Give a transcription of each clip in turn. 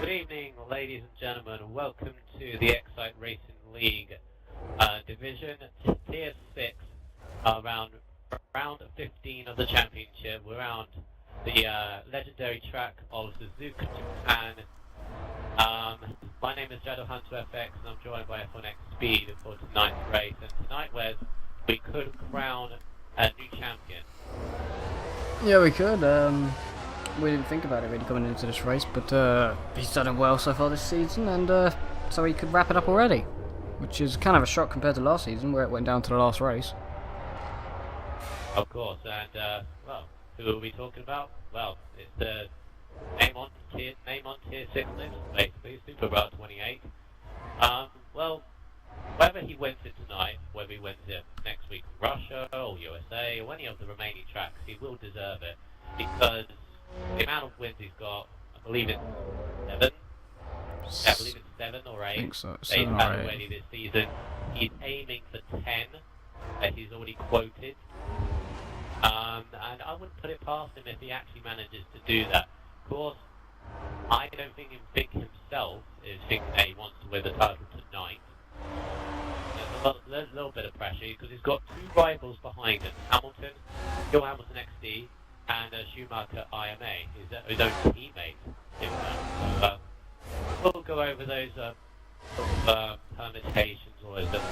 Good evening, ladies and gentlemen, and welcome to the Xcite Racing League Division Tier 6, round 15 of the championship. We're around the legendary track of Suzuka, Japan. My name is Shadow Hunter FX, and I'm joined by F1X Speed for tonight's race. And tonight, Wes, we could crown a new champion. Yeah, we could. We didn't think about it really coming into this race, but he's done it well so far this season, and so he could wrap it up already, which is kind of a shock compared to last season, where it went down to the last race. Of course, and well, who are we talking about? Well, it's the name on tier 6 list, basically, Super Route 28. Well, whether he wins it tonight, whether he wins it next week in Russia or USA or any of the remaining tracks, he will deserve it, because the amount of wins he's got, I believe it's 7. Yeah, I believe it's 7 or 8. I think so. That he's had already this season. He's aiming for 10 that he's already quoted. And I wouldn't put it past him if he actually manages to do that. Of course, I don't think himself is thinking that he wants to win the title tonight. There's a little bit of pressure because he's got 2 rivals behind him: Hamilton, Bill Hamilton XD, and Schumacher IMA, his own teammate. So, we'll go over those permutations or those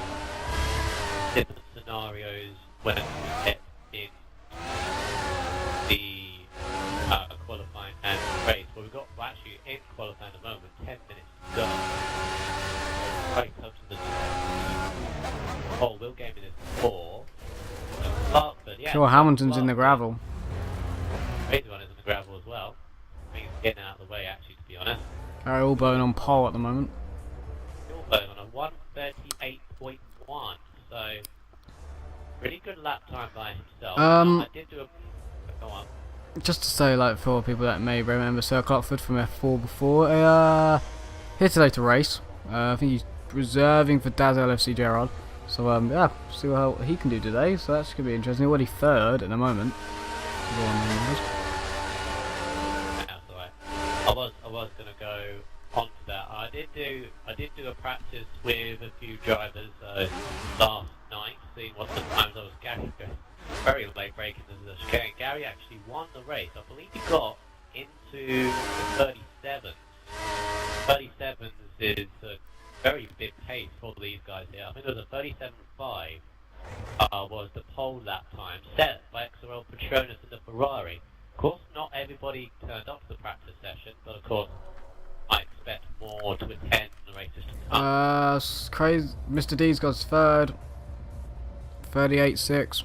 different scenarios when we get in the qualifying and race. Well, we've got actually in qualifying at the moment, 10 minutes to go. Right up to the Will Gaming is 4. Clarkford, yeah. Sure, Hamilton's in the gravel. Crazy one is in the gravel as well. I think it's getting out of the way, actually, to be honest. Gary Allbone on pole at the moment. Allbone on a 1:38.1, so pretty good lap time by himself. I did do a... Go on. Just to say, like, for people that may remember Sir Clarkford from F4 before, here today to race. I think he's reserving for Daz LFC Gerard. So, yeah, see how he can do today. So that's going to be interesting. He's already 3rd at the moment. That's alright. I was gonna go on to that. I did do a practice with a few drivers last night, seeing what the times I was Gary very late breaking the chicane. Gary actually won the race. I believe he got into the 37s. 37s is a very big pace for these guys here. I think it was a 37.5. Was the pole lap time set by XRL Patronus in the Ferrari. Of course, not everybody turned up to the practice session, but of course, I expect more to attend the races to come. Crazy. Mr. D's got 3rd. 38.6.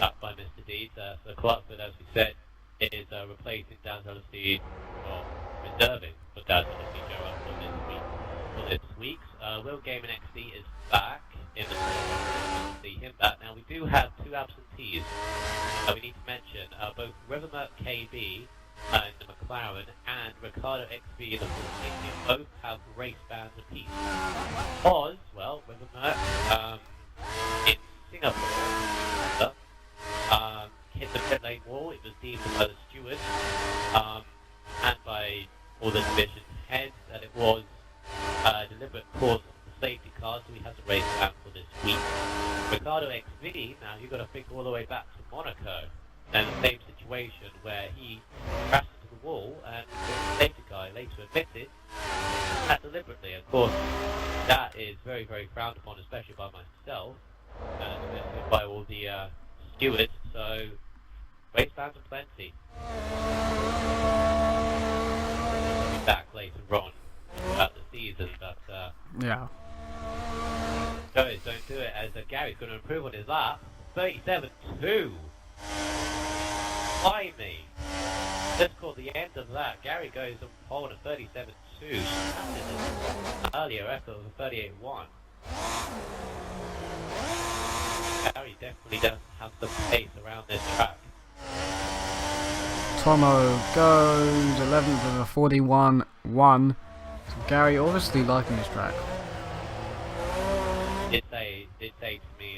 Up by Mr. D's. So Clarkford, as we said, is replacing Daz LFC, or reserving for Daz LFC Gerard for this week's. Will Gaming XD is back in the see him back. Now we do have 2 absentees we need to mention, both Rivermerk KB in the McLaren and Ricardo XB in the Force India. Both have race bans apiece. Oz, well, Rivermerk in Singapore hit the pit lane wall. It was deemed by the stewards and by all the division heads that it was deliberate cause of the safety car, so he has a race ban for this week. Ricardo XV, now you've got to think all the way back to Monaco, and the same situation where he crashed into the wall, and the safety guy later admitted that deliberately. Of course, that is very, very frowned upon, especially by myself, and especially by all the stewards, so race bans are plenty. I'll be back later on about the season, but yeah. Guys, don't do it, as Gary's going to improve on his lap. 37.2. By me. Just caught the end of that. Gary goes on pole at 37.2. Earlier effort was a 38.1. Gary definitely does have some pace around this track. Tomo goes 11th with a 41.1. So Gary obviously liking this track. Did say to me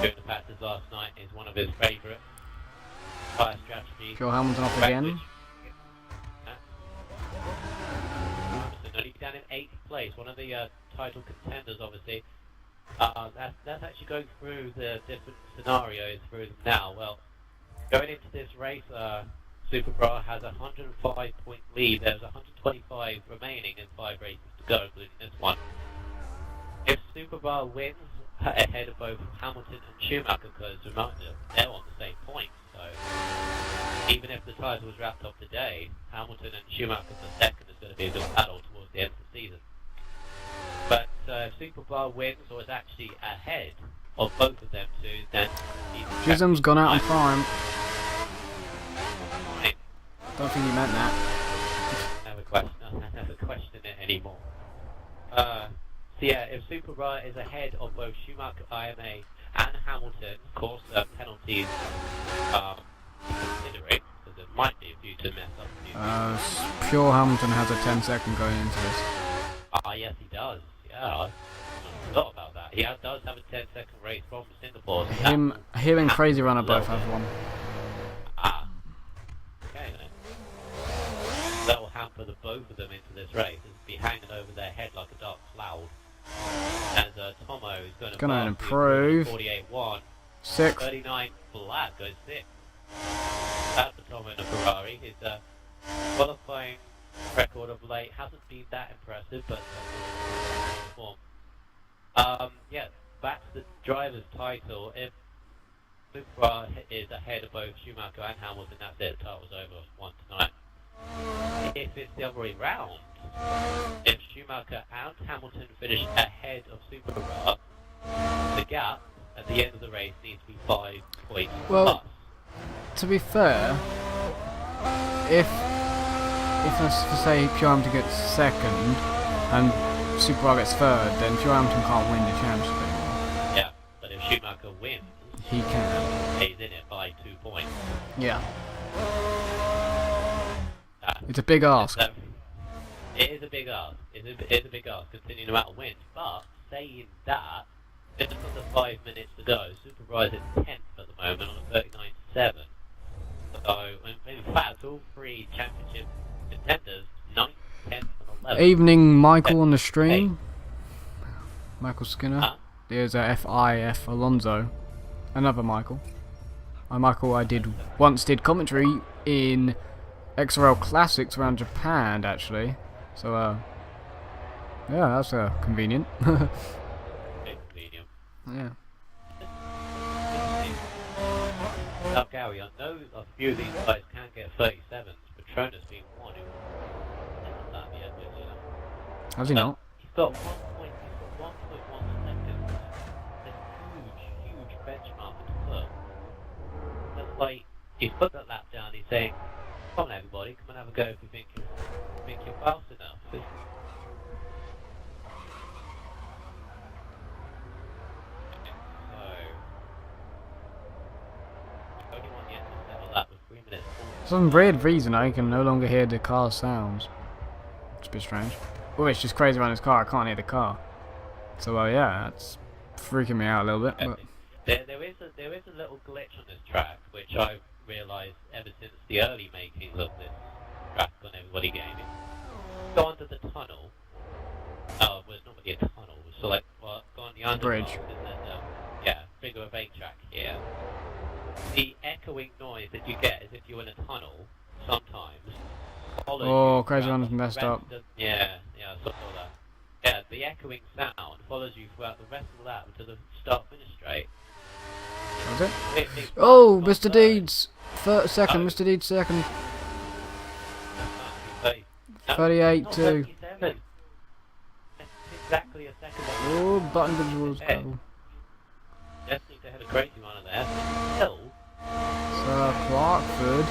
during the practice last night is one of his favourite fire strategy. Phil Hamilton off again. 8th place, one of the title contenders, obviously. That's actually going through the different scenarios through them now. Well, going into this race, Superbra has a 105-point lead. There's 125 remaining and 5 races to go, including this one. If Superbra wins ahead of both Hamilton and Schumacher, because remember, they're on the same point, so even if the title was wrapped up today, Hamilton and Schumacher for second is going to be a good battle towards the end of the season. But if Superbra wins or is actually ahead of both of them two, then Chisholm's gone out on prime. Don't think he meant that. Never question it anymore. So yeah, if Superbra is ahead of both Schumacher, IMA, and Hamilton, of course, penalties considering, because there might be a few to mess up. Pure Hamilton has a 10-second going into this. Yes, he does. Yeah, I forgot about that. He does have a 10-second race from Singapore. So Him and Crazy Runner both have one. Okay then. That will hamper the both of them into this race. It'll be hanging over their head like a dark cloud. As Tomo is going to improve. 48-1. 6. 39 flat goes 6. That's for Tomo in a Ferrari. His qualifying record of late hasn't been that impressive, but yeah, back to the driver's title. If Superbra is ahead of both Schumacher and Hamilton, that's it. The title's over. One tonight. If it's the other way round, if Schumacher and Hamilton finish ahead of Superbra, the gap at the end of the race needs to be 5 points plus. To be fair, if let's say Pure Hamilton gets second and Superbra gets third, then Pure Hamilton can't win the championship anymore. Yeah, but if Schumacher wins, he can. He's in it by 2 points. Yeah. It's a big ask. It is a big ask. It's a big ask considering the amount of wins. But saying that, just under 5 minutes to go, Superbra is in 10th at the moment on a 39.7. So in fact, all 3 championship contenders, 9th, 10th, and 11th. Evening, Michael on the stream. Michael Skinner. There's a FIF Alonso. Another Michael. Michael, I once did commentary in XRL Classics around Japan, actually. So, yeah, that's convenient. Convenient. Yeah. Now, Gary, I know a few of these guys can get 37s, but Troner's been one who hasn't done that yet, you know. Has he not? He's got 1.1 seconds. That's a huge benchmark to put. That's like, he's put that lap down, he's saying, come on everybody, come and have a go if you think you're fast enough. For some weird reason, I can no longer hear the car sounds. It's a bit strange. Oh, it's just crazy around his car. I can't hear the car. So, yeah, that's freaking me out a little bit. But there is a little glitch on this track, which I've realised ever since the early makings of this track on Everybody Gaming. Go under the tunnel. Oh, well, it's not really a tunnel. So, like, go on the underpass. Bridge. Yeah, figure of 8 track here. The echoing noise that you get as if you're in a tunnel sometimes. Oh, Crazy Runner's messed up. Yeah, I saw that. Yeah, the echoing sound follows you throughout the rest of the lap until the start-finish straight. Was it? Oh, Mr. Deeds! Second, Mr. Deeds second. 38 2. That's exactly a second. Oh, button controls go. Definitely to hit a crazy runner there. Still. So Clarkford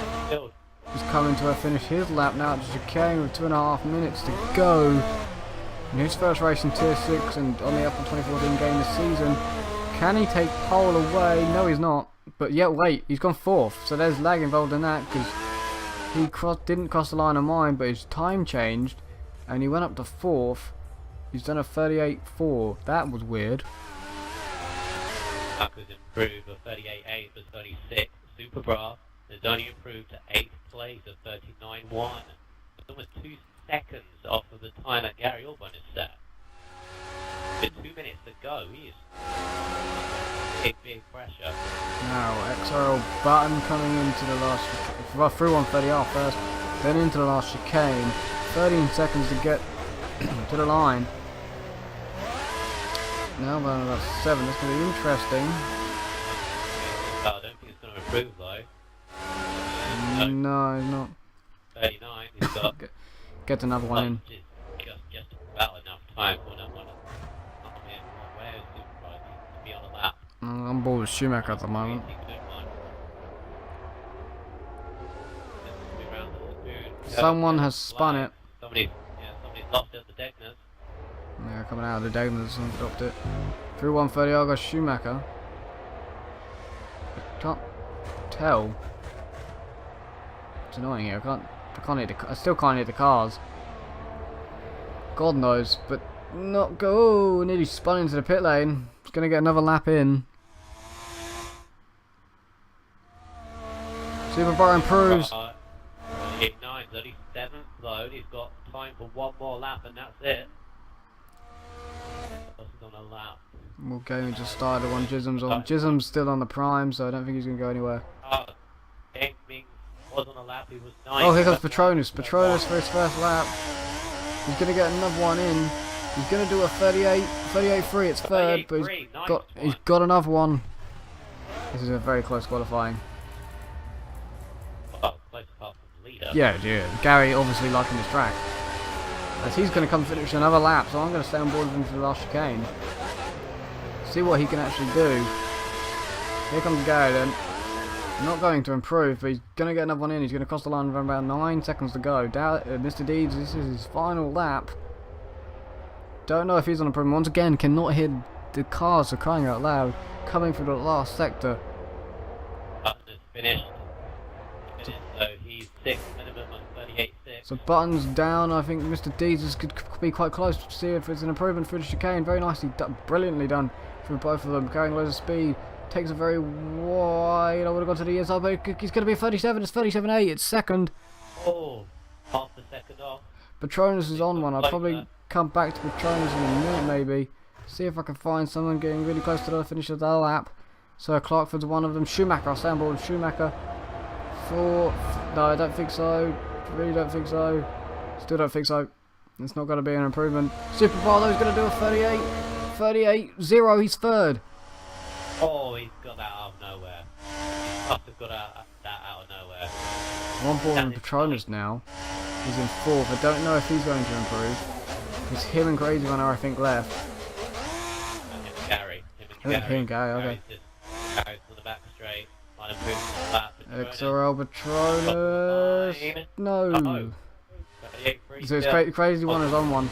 is coming to a finish his lap now at the chicane with 2.5 minutes to go. In his first race in Tier 6 and on the up on 2014 game this season. Can he take pole away? No, he's not. But yet, wait, he's gone 4th. So there's lag involved in that because he didn't cross the line of mine, but his time changed and he went up to 4th. He's done a 38.4. That was weird. Marco's improved of 38.8 for 36. Superbra has only improved to 8th place of 39.1. It's almost 2 seconds off of the time that Gary Allburn is set. With 2 minutes to go, he is big pressure. Now, XRL Button coming into the last, through 130R first, then into the last chicane. 13 seconds to get to the line. Now we're on about 7, it's going to be interesting. I don't think it's going to improve though. No, he's not. 39, he's got... Get another one in. Just about enough time for another one. Where is Superbike? He needs to be on a lap. I'm bored with Schumacher at the moment. Someone has spun it. Somebody's lost it at the Degners. Yeah, coming out of the Daimler, someone dropped it. Through 130, I got Schumacher. I can't tell. It's annoying here. I still can't hit the cars. God knows, but not go. Nearly spun into the pit lane. He's gonna get another lap in. Superbar improves. 39's only 7th though. He's got time for one more lap, and that's it. On a lap. Well, game just started one. Jism's on. Jism's still on the prime, so I don't think he's gonna go anywhere. Ming was on a lap. He was 9th. Oh, here comes Petronas. Petronas for his first lap. He's gonna get another one in. He's gonna do a 38.3. It's third, but he's got another one. This is a very close qualifying. Well, close apart from the leader. Yeah. Gary obviously liking this track. As he's going to come finish another lap, so I'm going to stay on board with him for the last chicane. See what he can actually do. Here comes Gary then. Not going to improve, but he's going to get another one in. He's going to cross the line with about 9 seconds to go. Mr. Deeds, this is his final lap. Don't know if he's on improvement. Once again, cannot hit the cars for crying out loud. Coming through the last sector. Button is finished. So he's 6th minimum on 38.6. So Button's down. I think Mr. Deeds could be quite close to see if it's an improvement through the chicane. Very nicely done, brilliantly done through both of them. Carrying loads of speed. Takes a very wide. I would have gone to the inside, but he's going to be a 37. It's 37.8. It's second. Oh, half a second off. Petronas is on one. I'll probably come back to Petronas in a minute, maybe. See if I can find someone getting really close to the finish of the lap. So Clarkford's one of them. Schumacher. I'll stay on board with Schumacher. 4th. No, I don't think so. Really don't think so. Still don't think so. It's not going to be an improvement. Super Barlow's going to do a 38. 38.0. He's third. Oh, he's got that out of nowhere. He must have got that out of nowhere. I'm on board with Petronas now. He's in 4th. I don't know if he's going to improve. It's him and Crazy Runner, I think, left. Him and Gary. Him and Gary, okay. Gary's on the back straight. Might improve on the lap. XRL Petronas. No. So it's Crazy One is on one.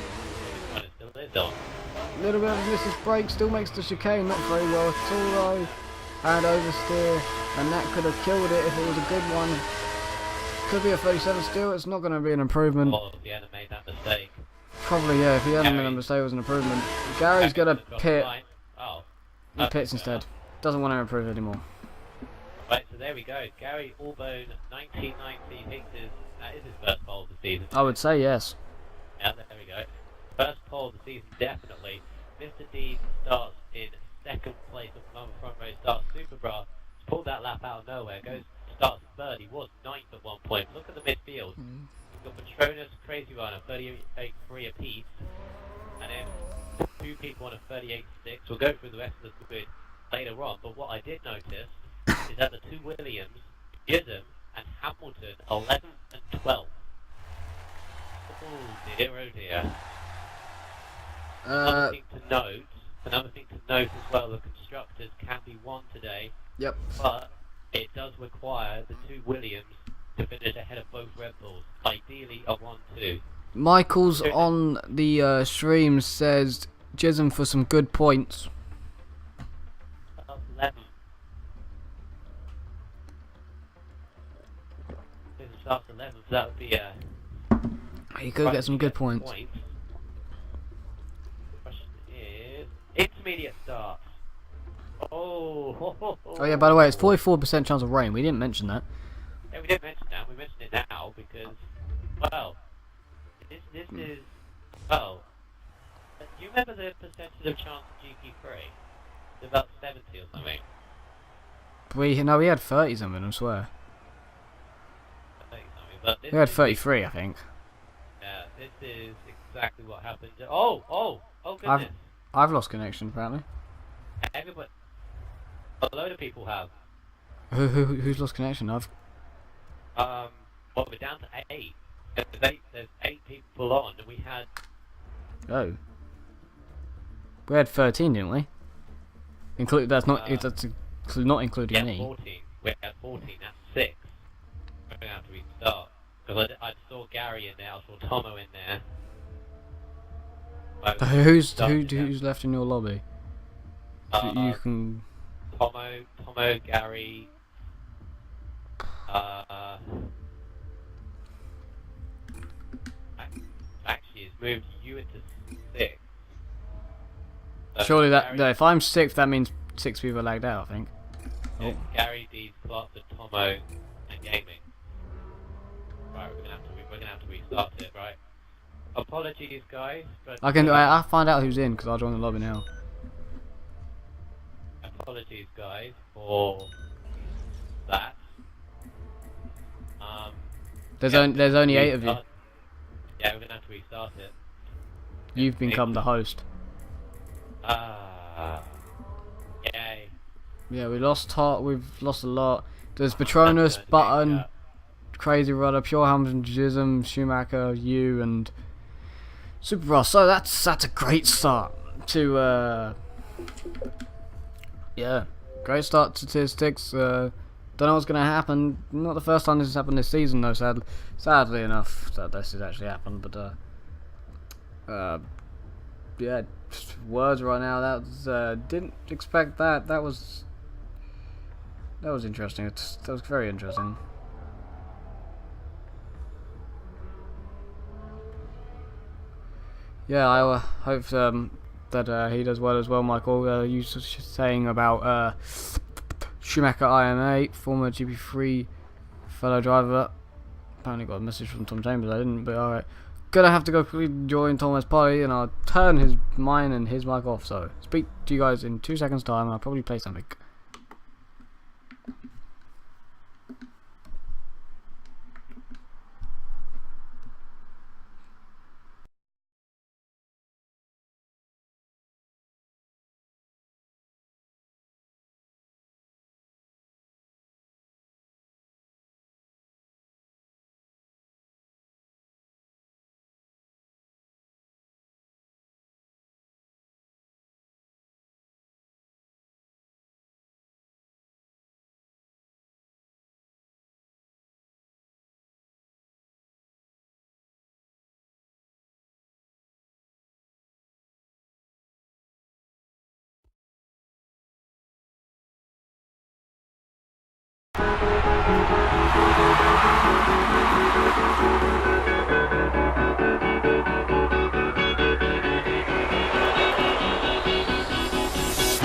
Little bit of misses break, still makes the chicane, not very well at all though. And oversteer, and that could have killed it if it was a good one. Could be a 37 still, it's not going to be an improvement. Oh, if he hadn't made that mistake. Probably, yeah, if he hadn't made a mistake, it was an improvement. Gary's going to pit. Oh. He pits instead. Doesn't want to improve anymore. Right, so there we go. Gary Allburn, 1990, that is his first pole of the season. I would say yes. Yeah, there we go. First pole of the season, definitely. Mr. D starts in 2nd place on the front row, starts super bra. Pulled that lap out of nowhere, starts 3rd. He was 9th at one point. Look at the midfield. We've got Petronas, Crazy Runner, 38.3 apiece. And then 2 people on a 38.6. We'll go through the rest of the grid later on, but what I did notice is that the 2 Williams, Gism and Hamilton, 11th and 12th. Oh dear. Another thing to note as well, the constructors can be won today. Yep. But it does require the 2 Williams to finish ahead of both Red Bulls, ideally a 1-2. Michael's on the stream says Jism for some good points. That's 11. Jism starts 11, so that would be You could get some good points. Question is intermediate starts. Oh yeah, by the way, it's 44% chance of rain. We didn't mention that. Yeah, we didn't mention that. We mentioned it now because, well, This is... Oh. Do you remember the percentage of chance of GP3? It's about 70 or something. We had 30 something, I swear. 30 something. But this We had is 33, I think. Yeah, this is exactly what happened. Oh goodness. I've lost connection apparently. Everybody... A load of people have. Who's lost connection? Well, we're down to 8. There's 8 people on, and we had... Oh. We had 13, didn't we? That's not including Yeah, me. 14. We had 14, that's 6. We're going to have to restart. Because I saw Gary in there, I saw Tomo in there. Who's left in your lobby? You can... Tomo, Gary... Actually, it's moved you into 6. Surely if I'm 6th, that means 6 people are lagged out, I think. It's Gary, Deeds, Clark, Tomo, and Gaming. Right, we're gonna have to restart it, right? Apologies, guys, but I'll find out who's in because I'll join the lobby now. apologies, guys, for that. There's only 8 of you. Yeah, we're gonna have to restart it. You've become the host. Yay. Yeah, we've lost a lot. There's Patronus, Button, Crazy Rudder, Pure Hamilton, Jism, Schumacher, you, and Super Ross. So that's a great start to yeah, great start to Tier 6. Don't know what's gonna happen. Not the first time this has happened this season, though. Sadly enough, that this has actually happened. But yeah, just words right now. That was didn't expect that. That was interesting. That was very interesting. Yeah, I hope that he does well as well, Michael. You were saying about Schumacher IMA, former GP3 fellow driver. Apparently got a message from Tom Chambers. I didn't, but alright. Gonna have to go quickly join Thomas' party, and I'll turn mine and his mic off. So speak to you guys in 2 seconds time. I'll probably play something.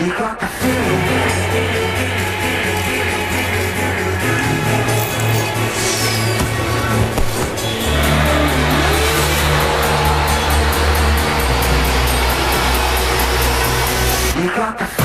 We got the feeling. We got the feeling.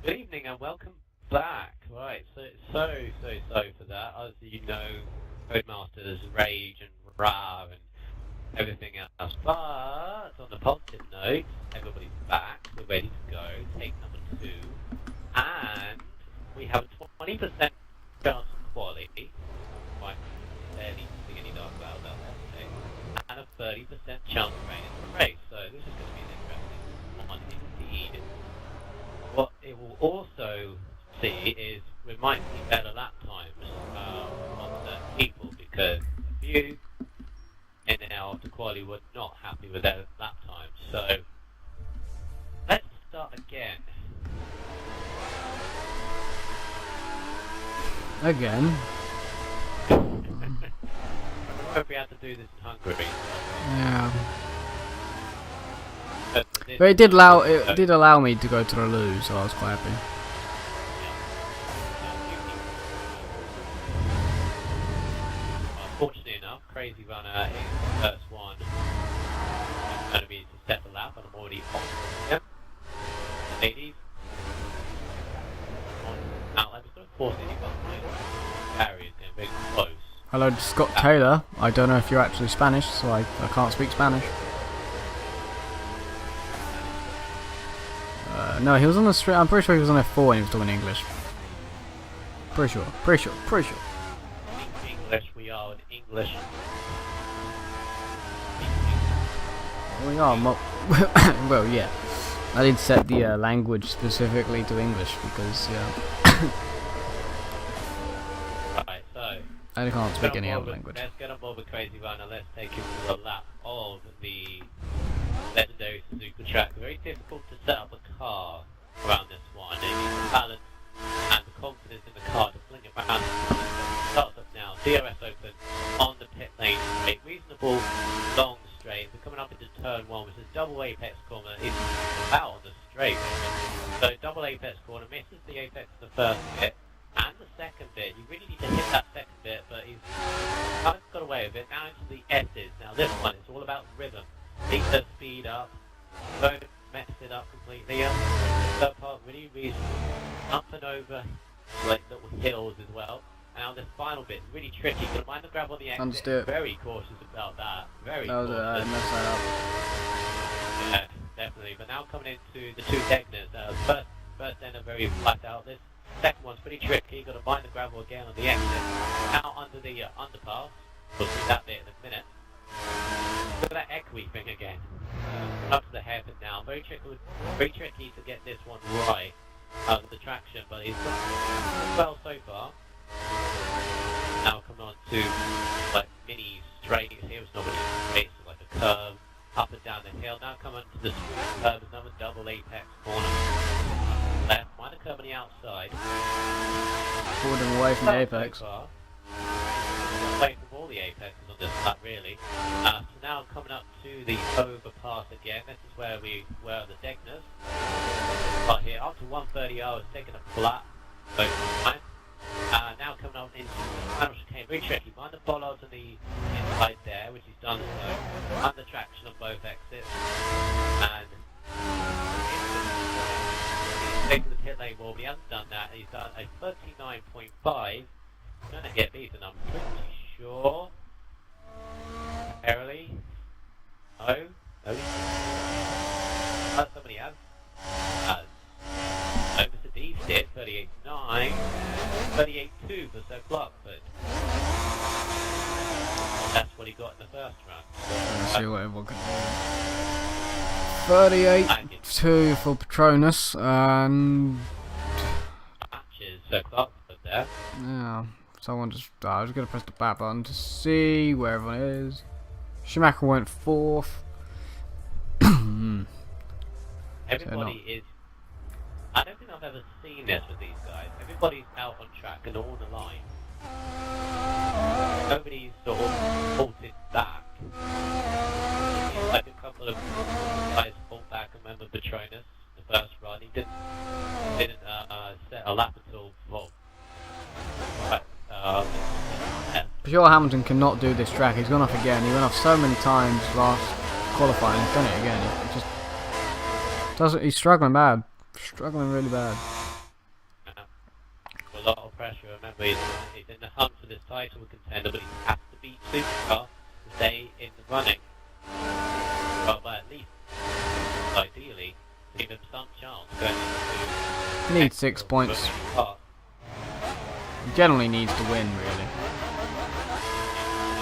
Good evening and welcome back. Right, so sorry for that. As you know, Codemasters rage and rah and everything else. But on the positive note, everybody's back. We're ready to go. Take number 2, and we have a 20% chance of quality. Quite barely see any dark clouds out there today, and a 30% chance of rain in the race. So this is going to be an interesting one indeed. What it will also see is we might see better lap times on certain people, because a few in our after quality were not happy with their lap times. So let's start again. Again. I don't know if we had to do this in Hungary. Yeah. But But it did allow me to go to the loo, so I was quite happy. Fortunately enough, Crazy Runner is the first one who's going to be to set the lap, and I'm already on him. Ladies, on outlet, we're going to force it behind barriers and very close. Hello, Scott Taylor. I don't know if you're actually Spanish, so I can't speak Spanish. No, he was on the street. I'm pretty sure he was on F4 and he was talking English. Pretty sure. English, we are in English. We are well, yeah. I did set the language specifically to English because, yeah. Right, so I can't speak any other language. Let's get on board with Crazy Runner. Let's take him through a lap of the legendary Suzuka track. Very difficult to set up a car around this one. It needs the balance and the confidence in the car to fling it around. Starts up now. DRS open on the pit lane straight. Reasonable long straight. We're coming up into turn 1, which is double apex corner. It's out on the straight. So double apex corner, misses the apex in the first bit and the second bit. You really need to hit that second bit, but he's kind of got away with it. Now into the S's. Now this one, it's all about rhythm. Need to speed up. Don't mess it up completely. Third part really reasonable. Up and over like little hills as well. And on this final bit, really tricky. Gonna mind the grab on the exit. Understood. Very cautious about that. Very That was cautious. messed that up. Yeah, definitely. But now coming into the two Degners. First end are very flat out. This second one's pretty tricky. Got to mind the gravel again on the exit. Now under the underpass. We'll see that bit in a minute. Look at that equi thing again. Up to the hairpin now. Very tricky to get this one right out of the traction, but he's done well so far. Now coming on to like mini straight. Here was not really straight, so like a curve up and down the hill. Now coming to the smooth curve, is another double apex corner. Left, minor curve on the outside. Pulled him away from the apex. So far. Away from all the apexes on this lap, really. So now coming up to the overpass again. This is where we were the Degners. Right here, up to 130 hours, taking a flat over time. Now coming up into the final chicane, very tricky. Mind the bollards on the inside there, which he's done so. Under traction on both exits. And he's taken the pit lane wall, but he hasn't done that. He's done a 39.5. Going to get beaten, I'm pretty sure. Early. No. Somebody has. Over to D did 38.9. 38.2 for Sir Clark, but that's what he got in the first round. Let's see what everyone can do. 38.2 for Patronus, and Matches Sir Clark put there. yeah. Someone just. I was gonna press the back button to see where everyone is. Schumacher went 4th. Everybody is. I don't think I've ever seen this with these guys. Everybody's out on track and all on the line. Nobody's sort of halted back. Like a couple of guys pulled back. I remember Patronus, the first run. He didn't set a lap at all for. Sure, Hamilton cannot do this track. He's gone off again. He went off so many times last qualifying. He's done it again. He just doesn't. He's struggling bad. Struggling really bad. reason. He's in the hunt for this title contender, but he has to beat Supercar to stay in the running. Well, but at least, ideally, to give him some chance going into... He needs 6 points. He generally needs to win, really.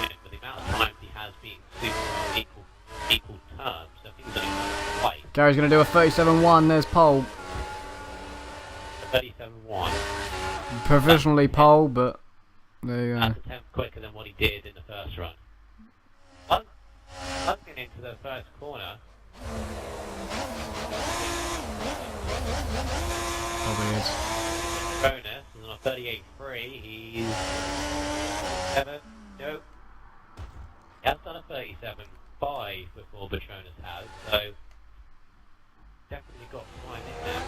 Yeah, with the amount of times he has been Supercar equal terms, I think he's only done twice. Gary's going to do a 37-1, there's pole. 37-1. Provisionally pole, but there you go. That's a tenth quicker than what he did in the first run. Once getting into the first corner, Probably is. bonus is on a 38.3. He's 7. Nope. He has done a 37.5 before Patronus has, so definitely got time in there.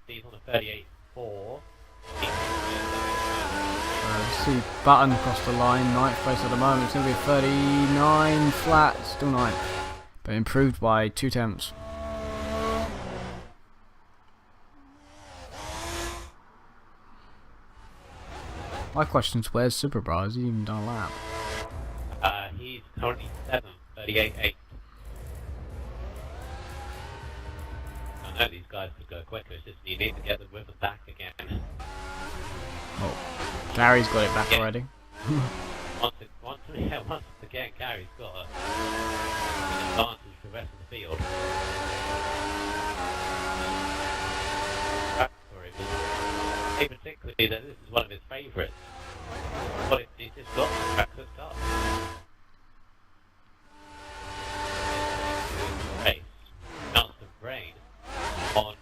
He's on a 38.4. See Button across the line, ninth place at the moment. It's going to be 39 flat, still ninth, but improved by 2 tenths. My question is, where's Superbra? Has he even done a lap? He's currently 7th, 38.8. I know these guys could go quicker, it's just you need to get the rhythm back again. Oh, Gary's got it back Yeah. already. Once again, Gary's got an advantage for the rest of the field. Hey, particularly that this is one of his favourites. But he's just got the track hooked up. Race, mounts of brain on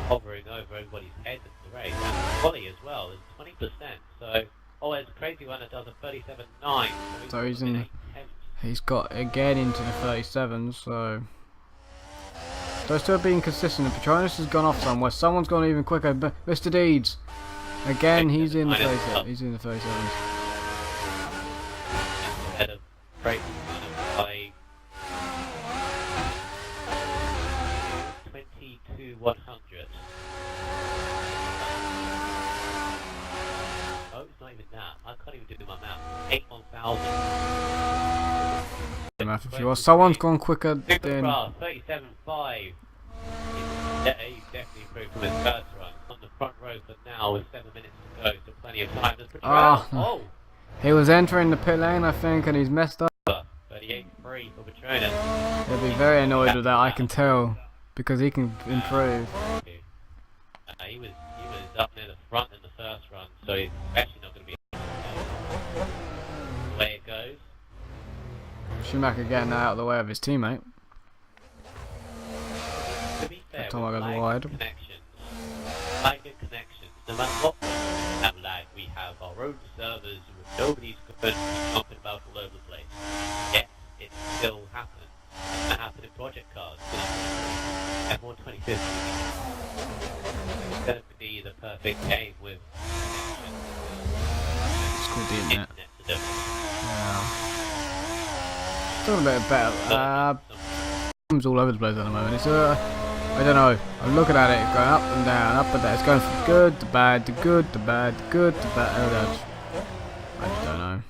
hovering over everybody's head in the race. And quality as well is 20%. So, it's a crazy one that does a 37.9. So he's in. He's got again into the 37s. So they're still being consistent. Patronus has gone off somewhere. Someone's gone even quicker. Mr. Deeds. Again, he's in the 37s. He's in the 37s. Ahead of Craig by 22,100. Oh, it's not even that. I can't even do my math. 8,1,000. If you are, someone's gone quicker than. Superbra 37.5. He's definitely improved from his first run. On the front row for now with 7 minutes to go, so plenty of time. There's Patronus. He was entering the pit lane, I think, and he's messed up. 38.3 for Patronus. He'll be very annoyed with that, I can tell, because he can improve. He was up near the front in the first run, so he's actually not going to be the way it goes. Schumacher getting out of the way of his teammate. To be fair, That time I got with wide. lag connections, no matter what we have lag, we have our own servers, nobody's going to be jumping about all over the place. Yes, it still happens. That happened in project cars. F1 2050 is going to be the perfect game with It's called the internet. internet to do. Yeah. Still a bit better. It's all over the place at the moment. It's I don't know. I'm looking at it, going up and down, up and down. It's going from good to bad to good to bad to good to bad. I just don't know.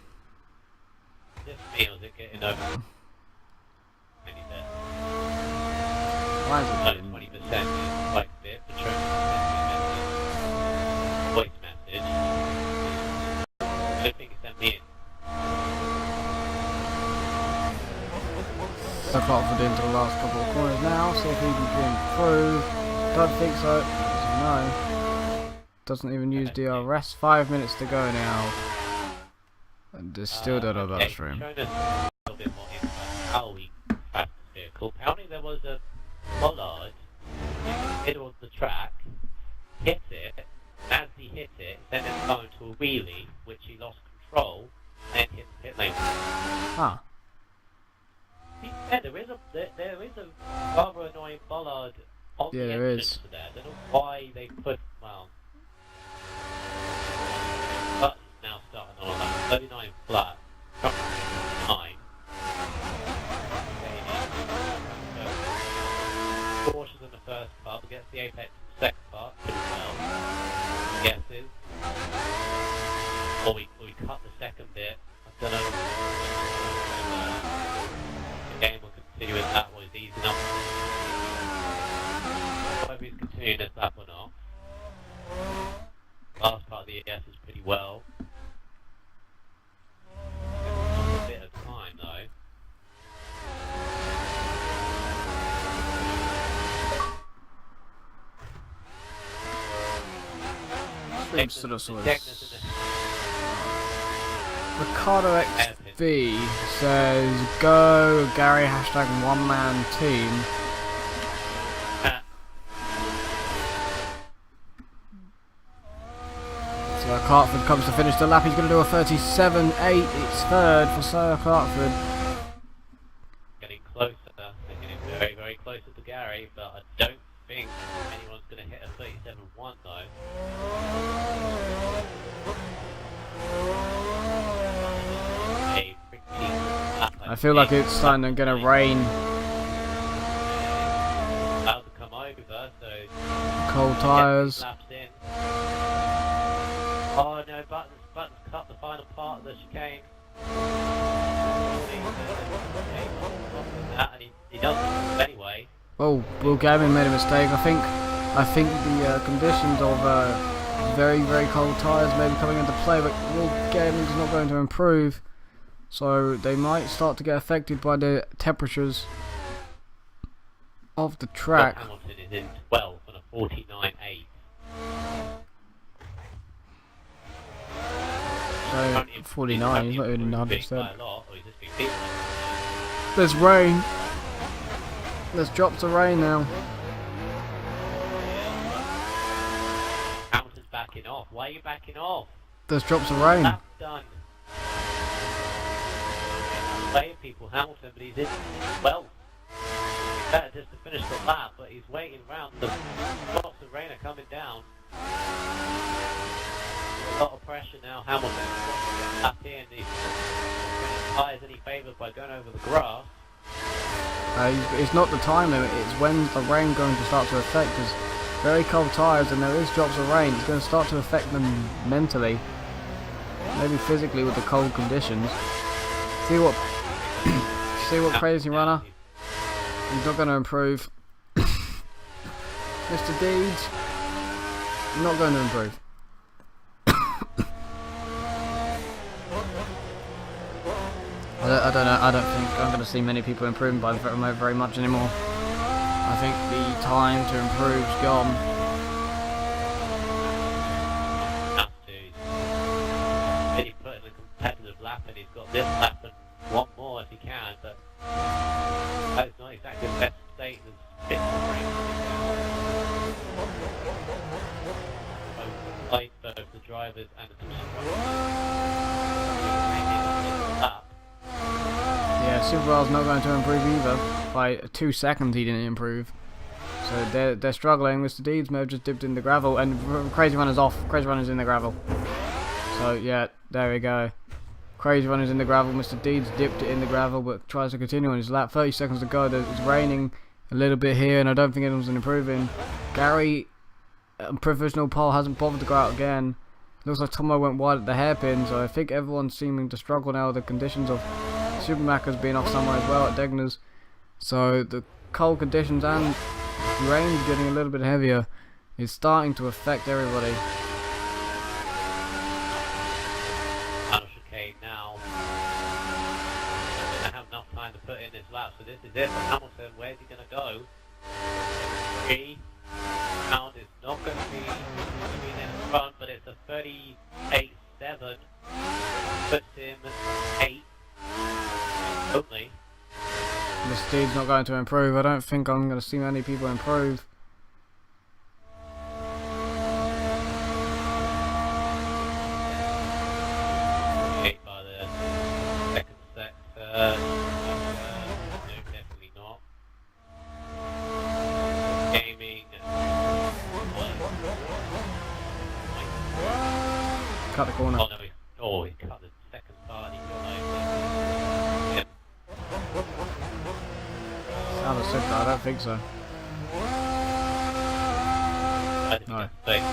Just feels it getting over. Maybe there. Why is it 20% is quite a bit. Patronus voice message. I don't think he sent me in. So Clarkford into the last couple of corners now, see if he can improve. Don't think so. No. Doesn't even use DRS. 5 minutes to go now. And they still don't know about the stream. Patronus a little bit more info on how we craft the vehicle. Apparently there was a bollard in the middle of the track, hit it, and as he hit it, then it fell into a wheelie, which he lost control, and hit the pit lane. Ah. Yeah, there is a rather annoying bollard on Yeah, the there entrance is. to there. I don't know why they put, but now starting on that 39 flat, 9. Cautious in the first part, but gets the apex in the second part pretty well. Guesses. cut the second bit. I don't know. The game will continue as that was easy enough. Whether he's continuing this lap or not. Last part of the ES is pretty well. A bit of time though. Streams to the source. Techness in Ricardo XV says, go Gary hashtag one man team. So Clarkford comes to finish the lap. He's going to do a 37.8. It's third for Sir Clarkford. getting closer. They're getting very, very closer to Gary, but I don't think anyone's going to hit a 37.1 though. I feel like it's starting to get a rain. About to come over, so Cold tyres. laps in. Oh no, Buttons cut the final part of the chicane. And he doesn't anyway. Oh, Will Gavin made a mistake. I think the conditions of very, very cold tyres may be coming into play, but Will Gavin's not going to improve. So they might start to get affected by the temperatures of the track. Hamilton is in 12 on a 49.8. So 49, he's not even in 100%. By a lot, or he's just been beaten. There's rain. There's drops of rain now. Hamilton's backing off. Why are you backing off? There's drops of rain. Lap done. Playing people, Hamilton, but he's in 12. It's better just to finish the lap, but he's waiting around. The drops of rain are coming down. A lot of pressure now. Hamilton lap in. He's tyres any favour by going over the grass. It's not the time limit, it's when the rain going to start to affect. There's very cold tyres and there is drops of rain. It's going to start to affect them mentally, maybe physically with the cold conditions. See what crazy runner? He's not going to improve. Mr. Deeds, not going to improve. I don't know. I don't think I'm going to see many people improving by the remote very much anymore. I think the time to improve's gone. He's put in a competitive lap and he's got this lap and one more if he can, but that's not exactly the best state. There's bits of rain both the drivers and the constructors. Yeah, Superwell's not going to improve either. By 2 seconds he didn't improve. So they're struggling. Mr. Deeds may have just dipped in the gravel and Crazy Runner's off. Crazy Runner's in the gravel. So yeah, there we go. Crazy Runner's in the gravel. Mr. Deeds dipped it in the gravel but tries to continue on his lap. 30 seconds to go. It's raining a little bit here and I don't think anyone's improving. Gary, provisional pole, hasn't bothered to go out again. Looks like Tomo went wide at the hairpin, so I think everyone's seeming to struggle now with the conditions of Supermac has been off somewhere as well at Degner's. So the cold conditions and rain getting a little bit heavier is starting to affect everybody. Final chicane now. They don't have enough time to put in this lap, so this is it for Hamilton. Where's he going to go? 3 pound is not going to be in front, but it's a 38.7. Puts him 8 only. The speed's not going to improve. I don't think I'm going to see many people improve. By the second sector. No, definitely not. Gaming. Cut the corner. Oh, he cut the second part. He got Sound of I don't think so. I didn't No. expect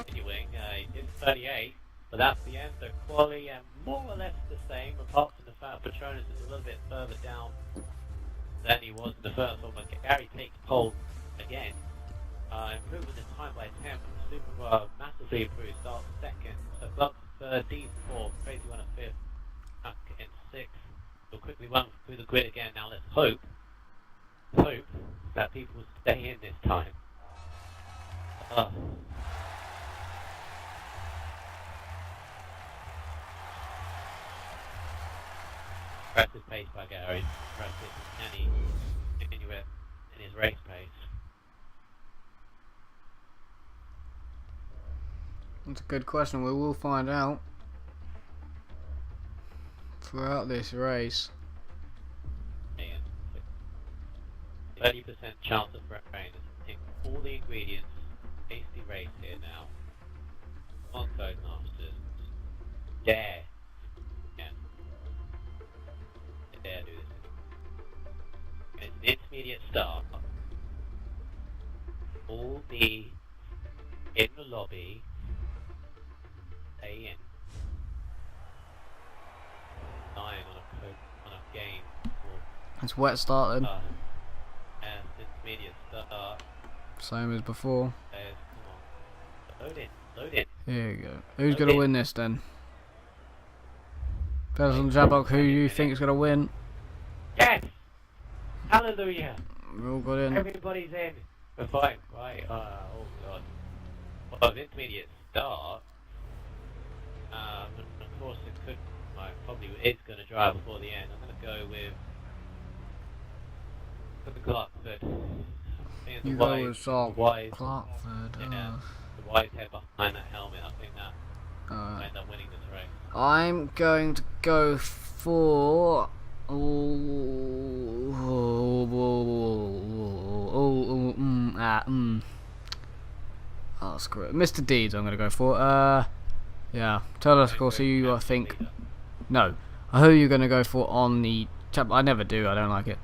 continuing, he did 38. But that's the end. The quality and more or less the same, apart from the fact Patronus is a little bit further down than he was in the first one. But Gary takes pole again, improving the time by 10. Super massively improved, starts second. So Buck third, Dean fourth, Crazy One at fifth, Huck in sixth. We'll quickly run through the grid again. Now let's hope that people will stay in this time. Impressive pace by Gary. Impressive. Can he continue it in his race pace? That's a good question. We will find out throughout this race. 30% chance of rain. Take all the ingredients. Tasty race here now. On Code Masters. Dare. Yeah. Dare do this. And it's an intermediate start. All the in the lobby. Stay in. 9 on a game. It's wet started. And intermediate start. Same as before. Come on. Load in. Here you go. Who's going to win this then? Tell us on the chat box who you think is going to win. Yes! Hallelujah! We all got in. Everybody's in. We're fine. Right. Oh god. Well, an intermediate start. Of course it could, probably is going to drive before the end. I'm going to go with the Clarkford. You go with Clarkford. Yeah, the wise head behind that helmet. I think that will end up winning this race. I'm going to go for. Oh, screw it. Mr. Deeds, I'm going to go for. Yeah. Tell us, of course, who you think. No. Who you're going to go for on the chat. I never do. I don't like it.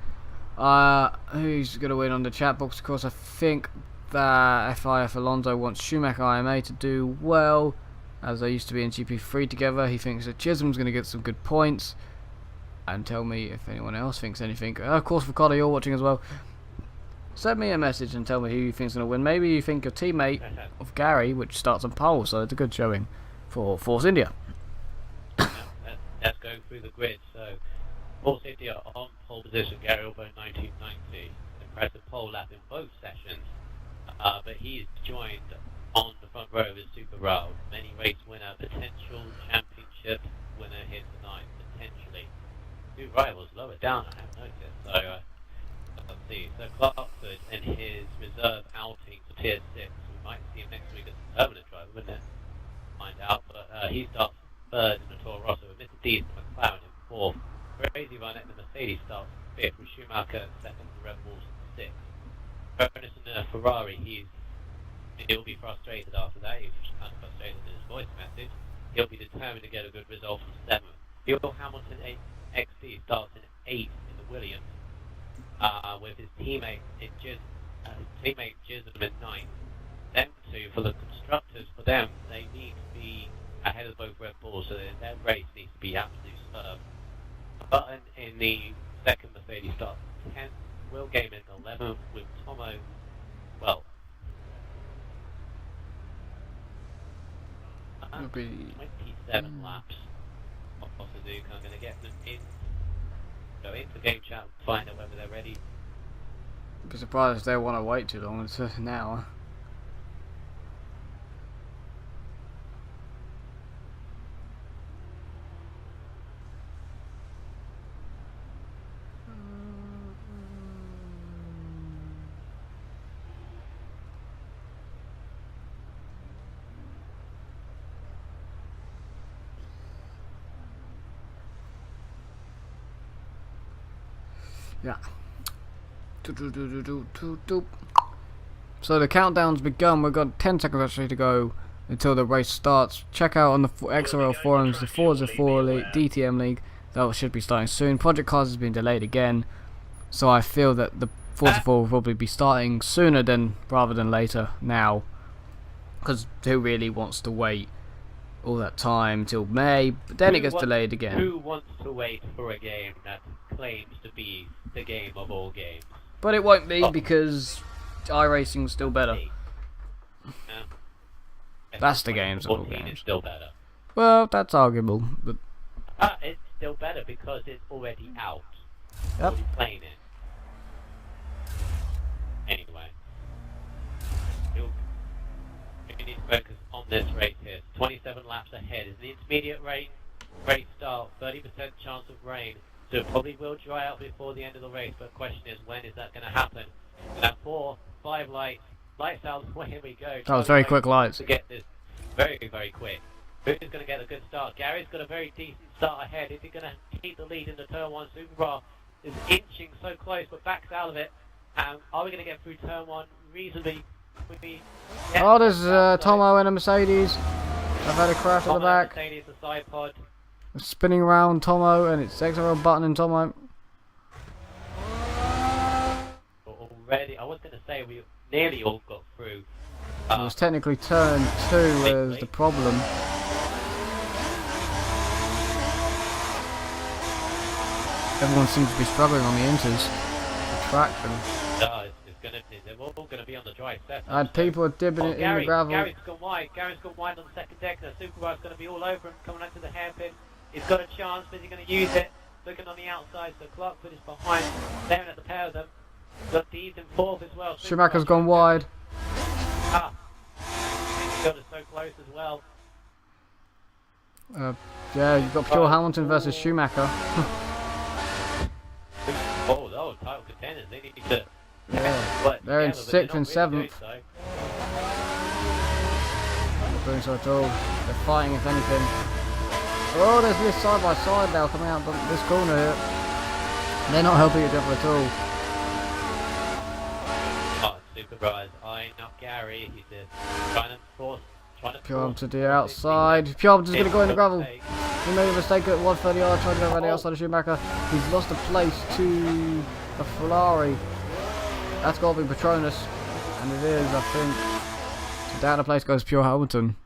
Who's going to win on the chat box? Of course, I think that FIF Alonso wants Schumacher IMA to do well, as they used to be in GP3 together. He thinks that Chisholm's going to get some good points. And tell me if anyone else thinks anything. Of course, Ricardo, you're watching as well. Send me a message and tell me who you think's going to win. Maybe you think your teammate of Gary, which starts on pole, so it's a good showing for Force India. Let's go through the grid. So, Force India on pole position, Gary Albo 1990. Impressive pole lap in both sessions. But he's joined on the front row of his Super Rail. Many race winner, potential championship winner here tonight, potentially. Two rivals lower down, I have noticed. So, let's see. So, Clarkford and his reserve outing for Tier 6. We might see him next week as a permanent driver, wouldn't it? Find out. But he starts third in the Toro Rosso with Mr. Dees and McLaren in fourth. Crazy Run at the Mercedes starts fifth with Schumacher second and Red Bulls sixth. Bonus in the Ferrari, he'll be frustrated after that. He's kind of frustrated in his voice message. He'll be determined to get a good result from seventh. Bill Hamilton XD starts in eighth in the Williams, with his teammate Chisholm in ninth. Them two for the constructors. For them, they need to be ahead of both Red Bulls, so their race needs to be absolute superb. Button in the second Mercedes starts 10th. Will Game in 11th with Tomo, well, 27 laps off Suzuka. I'm going to get them in, go into game chat and find out whether they're ready. I'd be surprised if they want to wait too long. It's an hour. Yeah. So the countdown's begun. We've got 10 seconds actually to go until the race starts. Check out on the XRL forums the Forza 4 League, DTM League. That should be starting soon. Project Cars has been delayed again, so I feel that the Forza 4 will probably be starting sooner rather than later now. Because who really wants to wait all that time till May, but then it Who gets wants- delayed again. Who wants to wait for a game that claims to be the game of all games? But it won't be Oh. because iRacing's still better. Me. That's the games of all 14 games. is still better. Well, that's arguable, but It's still better because it's already out. Yep. Already playing it. Anyway. We need to focus on this race here. 27 laps ahead. Is the intermediate race start, 30% chance of rain. So it probably will dry out before the end of the race, but the question is, when is that going to happen? And at 4, 5 lights out, here we go. that was very quick lights. To get this very, very quick. Who's going to get a good start? Gary's got a very decent start ahead. Is he going to keep the lead into turn 1? Superbar is inching so close, but backs out of it. Are we going to get through turn 1 reasonably quickly? Yeah. Oh, there's Tomo and a Mercedes. I've had a crash at the back. Mercedes, the side pod. Spinning around Tomo, and it's XRL button and Tomo. Already, I was going to say we nearly all got through. It was technically turn 2 was the problem. Everyone seems to be struggling on the inters. The traction. They're all going to be on the dry set. And people are dipping it in the gravel. Gary's gone wide. Gary's gone wide on the second deck. Now Superbar's going to be all over him, coming out to the hairpin. He's got a chance, but he's going to use it. Looking on the outside, so Clarkford is behind, staring at the pair of them. Got Deeds in fourth as well. Schumacher's gone wide. Got us so close as well. Yeah, you've got Pure Hamilton versus Schumacher. Title contenders. They need to. Yeah. They're in 6th and 7th. Not doing so at all. They're fighting, if anything. Oh, there's this side by side now coming out this corner here. They're not helping each other at all. Superbar is eyeing up Gary. He's trying to Pure to the outside. Pure just going to go in the gravel. He made a mistake at 130R, trying to go around the outside of Schumacher. He's lost a place to a Ferrari. That's got to be Petronas. And it is, I think. So down the place goes Pure Hamilton.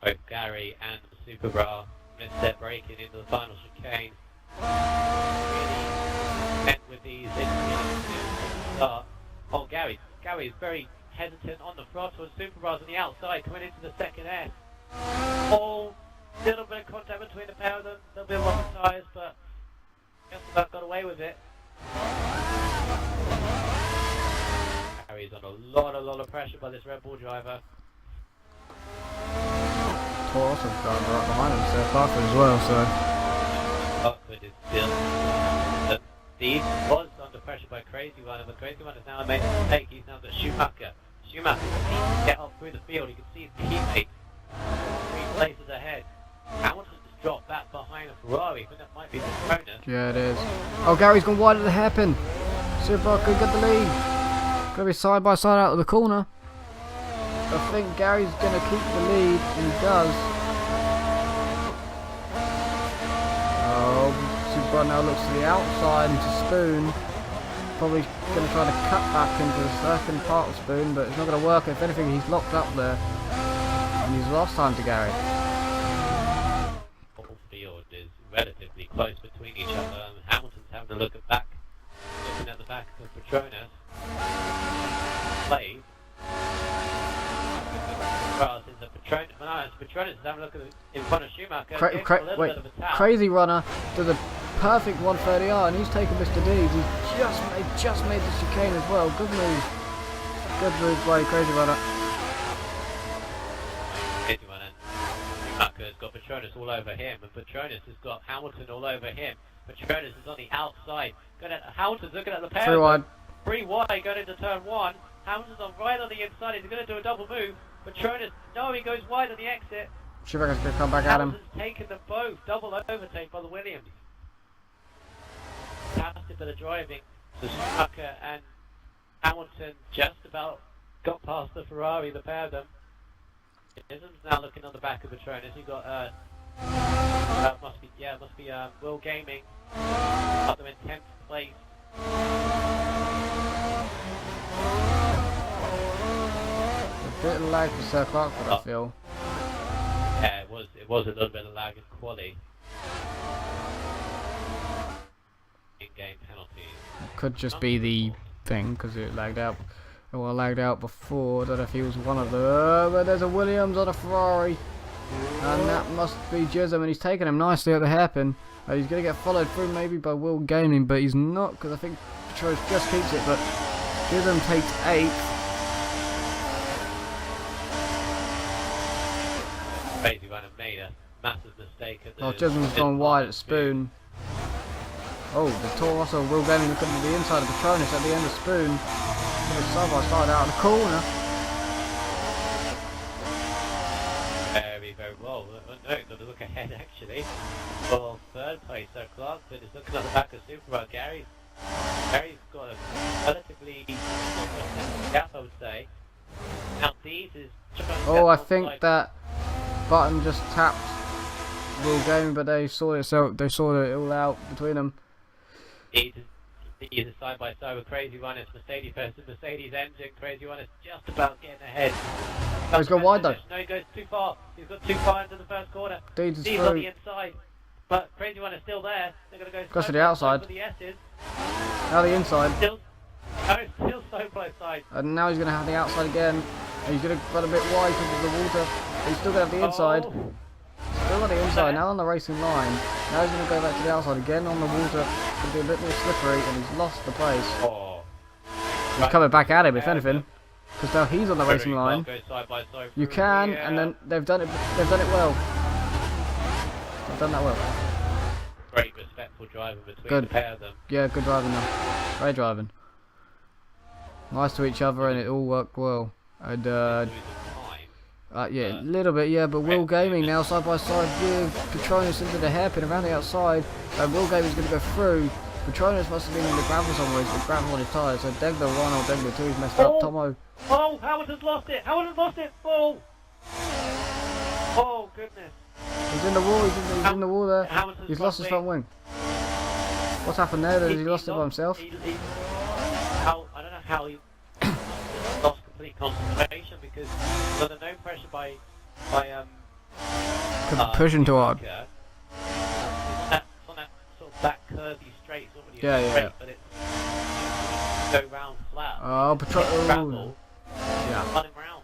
Both Gary and Superbar missed their braking into the final chicane. Really met with these intermediate start. Oh, Gary's very hesitant on the throttle, and Superbar's on the outside coming into the second S. Oh, little bit of contact between the pair of them. A little bit of lock of tyres, but just about got away with it. Gary's on a lot of pressure by this Red Bull driver. Paul also driving right behind him, so Clarkford as well, so. Clarkford is still. Steve was under pressure by Crazy Runner, but Crazy Runner's now made a mistake. He's now got Schumacher. Schumacher needs to get up through the field. You can see his teammate 3 places ahead. Hamilton just dropped back behind a Ferrari, but that might be the Petronas. Yeah, it is. Oh, Gary's gone wide at the hairpin. Super could get the lead. Gonna be side by side out of the corner. I think Gary's gonna keep the lead, and he does. Oh, Super now looks to the outside into Spoon. Probably gonna try to cut back into the second part of Spoon, but it's not gonna work. If anything, he's locked up there, and he's lost time to Gary. The whole field is relatively close between each other. Hamilton's having a look at looking at the back of Petronas. Play. Petronas is having a look at in front of Schumacher. Wait, Crazy Runner does a perfect 130R, and he's taken Mr. Deeds. He just made the chicane as well. Good move. Good move by Crazy Runner. Crazy Runner. Schumacher's got Petronas all over him, and Petronas has got Hamilton all over him. Petronas is on the outside. Hamilton's looking at the pair. 3 wide. 3 wide going into turn 1. Hamilton's on right on the inside. He's going to do a double move. Petronas, no, he goes wide on the exit. Schumacher's going to come back at him. Hamilton's taken them both. Double overtake by the Williams. Fantastic bit of driving. So Schumacher and Hamilton just about got past the Ferrari, the pair of them. Ism's now looking on the back of Petronas. He got must be Will Gaming up there in 10th place. A bit of lag for Sir Clarkford, I feel. was a little bit of lag in quality. In-game penalties. Could just be the thing because it lagged out. Well, it lagged out before. I don't know if he was one of them. But there's a Williams on a Ferrari. And that must be Jism, and he's taking him nicely at the hairpin. He's going to get followed through maybe by Will Gaming, but he's not because I think Petronas just keeps it. But Jism takes 8th. Crazy one and made a massive mistake at the... Oh, Jism's gone wide at Spoon. Oh, the Toro Rosso Will Gaming looking at the inside of Petronas at the end of Spoon. Side by side out of the corner. Very, very well. No, got to look ahead actually. For third place, so Clarkson is looking at the back of Super. Gary's got a relatively gap, I would say. Now these is... Oh, I think that button just tapped Will Gaming, but they saw it, so they saw it all out between them. He's a side by side with Crazy One. It's Mercedes versus Mercedes engine. Crazy One is just about getting ahead. Oh, he's gone wide though. No, he goes too far. He's got too far into the first corner. Deeds is He's through. on the inside, but Crazy One is still there. They're going to go Goes to the outside. for the S's. Now the inside. Still so close side. And now he's going to have the outside again. And he's going to run a bit wide because of the water. He's still going to have the inside. Oh. Still on the inside, now on the racing line. Now he's going to go back to the outside again on the water. It's going to be a bit more slippery, and he's lost the place. Oh. He's coming back at him, if anything, because now he's on the racing Well, line. goes side by side You through can, here. and then they've done it. They've done it well. They've done that well. Great respectful driving between Good. the pair of them. Yeah, good driving now. Great driving. Nice to each other, and it all worked well. And Losing time. yeah, a little bit, yeah, but Will Gaming now side by side with Petronas into the hairpin around the outside. And Will Gaming's going to go through. Petronas must have been in the gravel somewhere, he's got gravel on his tyres. So Degler 1 or Degler 2 he's messed up. Tomo. Oh, Howard has lost it! Howard has lost it! Oh! Oh, goodness. He's in the wall, he's in the wall there. Howard has He's lost his front wing. wing. What's happened there? Has he lost it by himself? I don't know how he lost complete concentration because he's under no pressure by Pushing too hard. It's on that sort of back curvy straight, sort of Yeah, straight, yeah. but it's go round flat. Oh, Gravel, yeah. running round.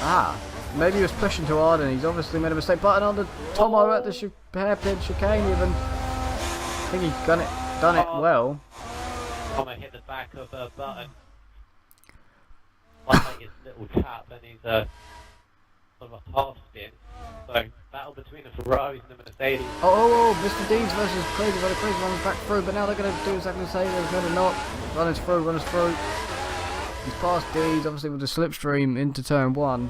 Ah, maybe he was pushing too hard and he's obviously made a mistake. Button on the Tomo at the hairpin chicane even. I think he's done it well. Tomo hit the back of a button. Like his little tap, and he's sort of a half spin. So battle between the Ferraris and the Mercedes. Oh, Mr. Deeds versus Crazy Runner. Crazy Runner's back through, but now they're going to do exactly the same. They're going to not. Runners through. He's past Deeds, obviously with the slipstream into turn 1.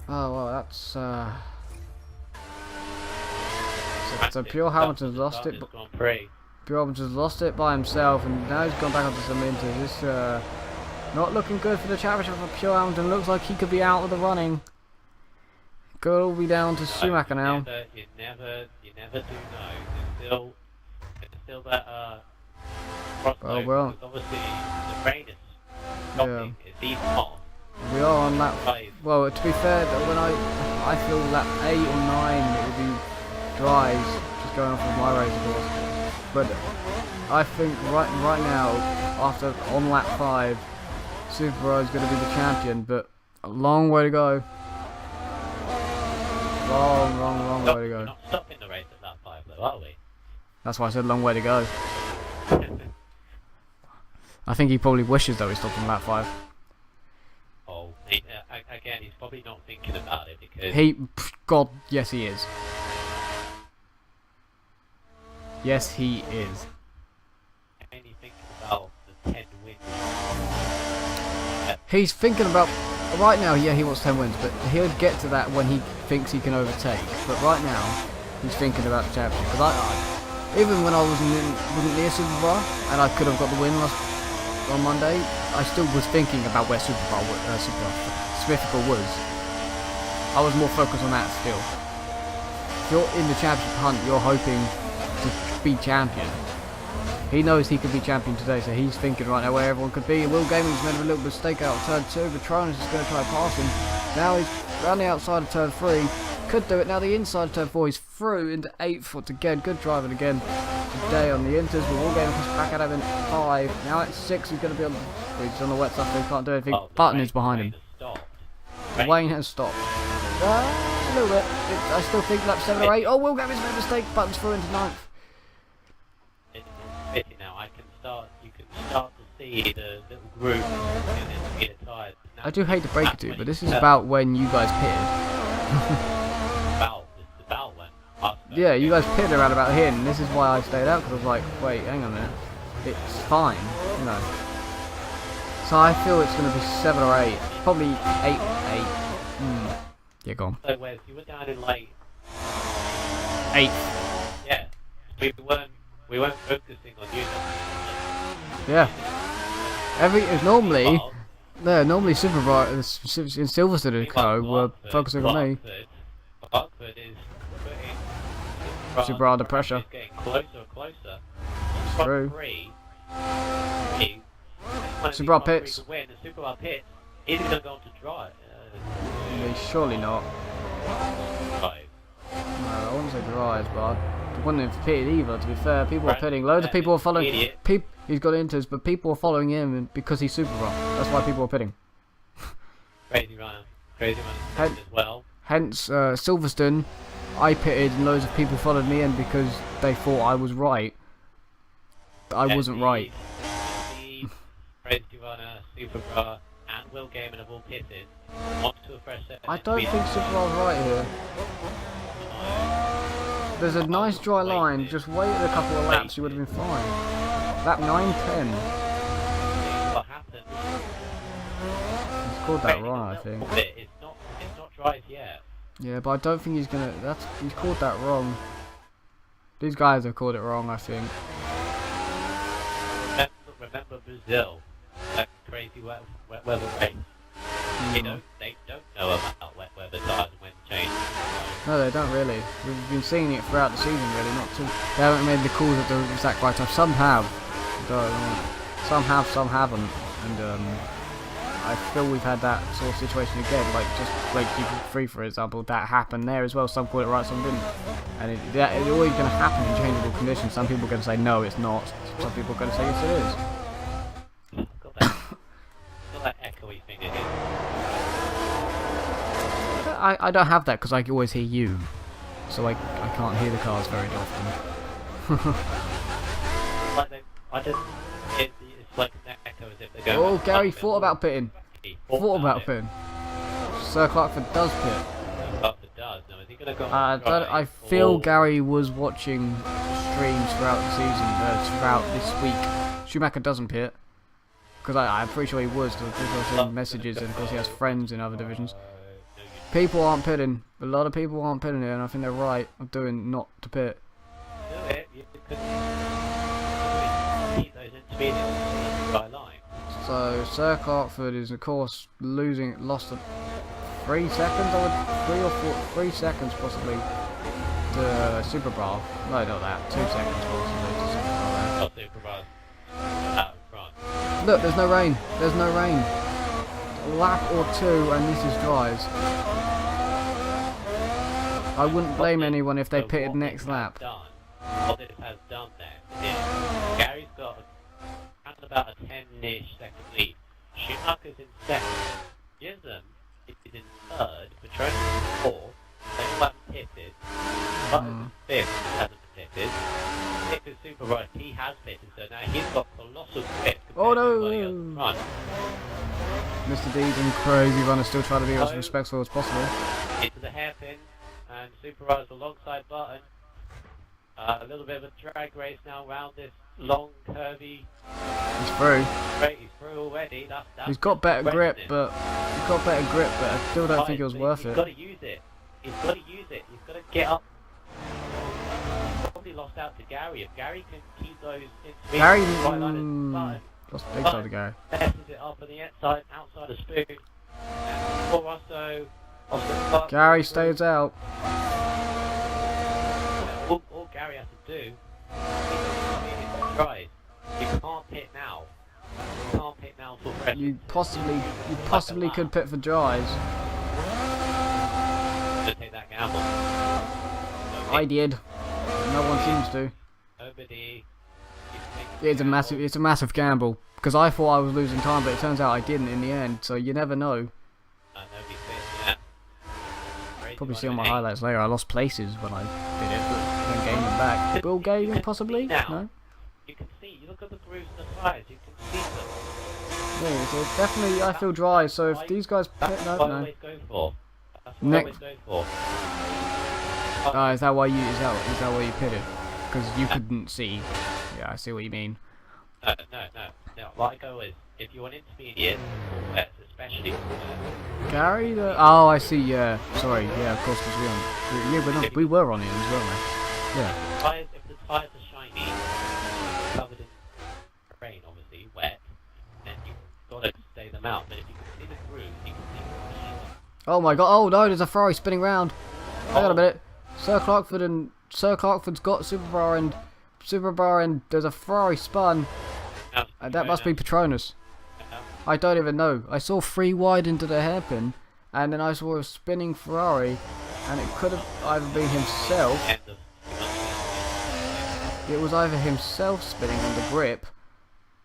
Oh, well, that's... So Pure Hamilton's lost it. Pure Hamilton's lost it by himself, and now he's gone back onto some inters. This not looking good for the championship for Pure Hamilton. Looks like he could be out of the running. Could all be down to Schumacher now. You never do know. There's still that crossroad. Oh, well. Because obviously the rain is stopping. It's even hot. We are on lap. Well, to be fair, when I feel lap 8 or 9, it will be dries. Just going off of my race, of course. But I think right now, after on lap 5, Super is going to be the champion. But a long way to go. Long way to go. We're not stopping the race at lap 5, though, are we? That's why I said long way to go. I think he probably wishes though he stopped on lap 5. Oh, again, he's probably not thinking about it because God, yes he is. Yes he is. only thinking about the 10 wins. He's thinking about, right now, yeah, he wants 10 wins, but he'll get to that when he thinks he can overtake. But right now, he's thinking about the championship. Because even when I wasn't near Superbar, and I could have got the win on Monday, I still was thinking about where Superbar was. I was more focused on that still. If you're in the championship hunt, you're hoping to be champion. He knows he could be champion today, so he's thinking right now where everyone could be. Will Gaming's made a little mistake out of turn 2, Patronus is going to try and pass him. Now he's round the outside of turn 3. Could do it. Now the inside of turn 4, he's through into 8th foot again. Good driving again today on the inters. But Will Gaming comes back at him in 5. Now at 6, he's going to be on the... He's on the wet stuff, so he can't do anything. Button is behind him. Wayne has stopped. A little bit. I still think lap 7 or 8. Oh, Will Gaming's made a mistake. Button's through into 9th. Now you can start to see the little group in the tires. I do hate to break it to you, but this is about when you guys pitted. About when? Yeah, you guys pitted around about here, and this is why I stayed out, because I was like, wait, hang on a minute. It's fine, you know. So I feel it's going to be 7 or 8. Probably 8. Yeah, go on. So Wes, you were down in like 8th. Yeah. We weren't focusing on you. Yeah. Normally Superbright in Silverstone and Co were focusing on me. Barkford is putting Super under pressure. Getting closer and closer. True. Super pits. Win. The Super pits. Is he going to go on to drive? Surely not. Drive. No, I wouldn't say drives, but I wouldn't have pitted either, to be fair. People are pitting. Loads of people are following. He's got inters, but people are following him because he's Super Rock. That's why people are pitting. Crazy runner as well. Hence, Silverstone, I pitted and loads of people followed me in because they thought I was right. I wasn't right. Crazy runner, Super Bra, and Will Gaiman have all pitted. Onto a fresh set. I don't think Super Bra's right here. There's a nice dry line, just wait a couple of laps, you would have been fine. Lap 9-10. What happened? He's called that wrong, I think. It's not drive yet. Yeah, but I don't think he's gonna. He's called that wrong. These guys have called it wrong, I think. Remember Brazil, that crazy wet weather race. They don't know about wet weather tires and when to change. No, they don't really. We've been seeing it throughout the season, really. Not too. They haven't made the calls at the exact right time. Some have. Some have, some haven't, and I feel we've had that sort of situation again. Like just like GP3, for example, that happened there as well. Some called it right, some didn't, and it's always going to happen in changeable conditions. Some people are going to say no, it's not. Some people are going to say yes, it is. Got that echoey thing again. I don't have that because I can always hear you, so I can't hear the cars very often. It's like an echo as if they're going. Oh, Gary thought about pitting. Thought about pitting. Sir Clarkford does pit. Clarkford does. Now, is he going to go I feel Gary was watching streams throughout the season, throughout this week. Schumacher doesn't pit. Because I'm pretty sure he was, because I've seen messages, and of course he has friends in other divisions. People aren't pitting. A lot of people aren't pitting here, and I think they're right of doing not to pit. Do it. You could keep those intermediate by line. So Sir Clarkford is of course lost 3 seconds, or 3 seconds possibly to Super Bra. No, not that. 2 seconds possibly to Super Bra. Not Super Bra. Out in front. Look, there's no rain. There's no rain. A lap or 2, and this is dries. I wouldn't blame anyone if they pitted next lap. What this has done then is Gary's got around about a 10-ish second lead. Schumacher's in second. Gism is in third. Patronus is in fourth. They all haven't pitted. Button's in fifth. He hasn't pitted. Sixth is Super Right. He has pitted, so now he's got colossal grip compared to everybody else in front. Mr. D's and crazy runner still trying to be as respectful as possible. Into the hairpin, and Super Ride's alongside Button. A little bit of a drag race now around this long, curvy. He's through. Great, he's through already. He's got better grip, but I still don't think it was worth it. He's got to use it. He's got to use it. He's got to get up. Probably lost out to Gary. If Gary can keep those in Gary, right line Button. Lost big time to Gary. Messes it up on the outside of Spoon. And for Russo, Gary stays out. All Gary has to do is try. You can't pit now. You can't pit now for pressure. You possibly could pit for dries. Just take that gamble. I did. No one seems to. Nobody. It's a massive gamble because I thought I was losing time, but it turns out I didn't in the end. So you never know. Nobody pit, yeah. Probably see on my highlights later. I lost places when I did it, but then gained them back. Will gaming possibly? No. You can see. You look at the grooves and the tires. You can see them. Yeah, so definitely I feel dry. So if these guys pit, That's no, what I no. always go for. That's what I always go for. Is that why you pitted? Because you couldn't see. Yeah, I see what you mean. No. What I go is, if you want intermediate, or wets, especially Gary, oh, I see. Yeah, sorry. Yeah, of course, because we were on it as well, man. Yeah. tires, if the tires are shiny, covered in rain, obviously, wet, then you've got to stay them out. But if you can see the grooves, you can see the machine. Oh my god! Oh no, there's a Ferrari spinning round. Hang on a minute. Sir Clarkford's got Super Bar, and there's a Ferrari spun. And that must be Petronas. I don't even know. I saw 3 wide into the hairpin, and then I saw a spinning Ferrari, and it could have either been himself. It was either himself spinning on the grip,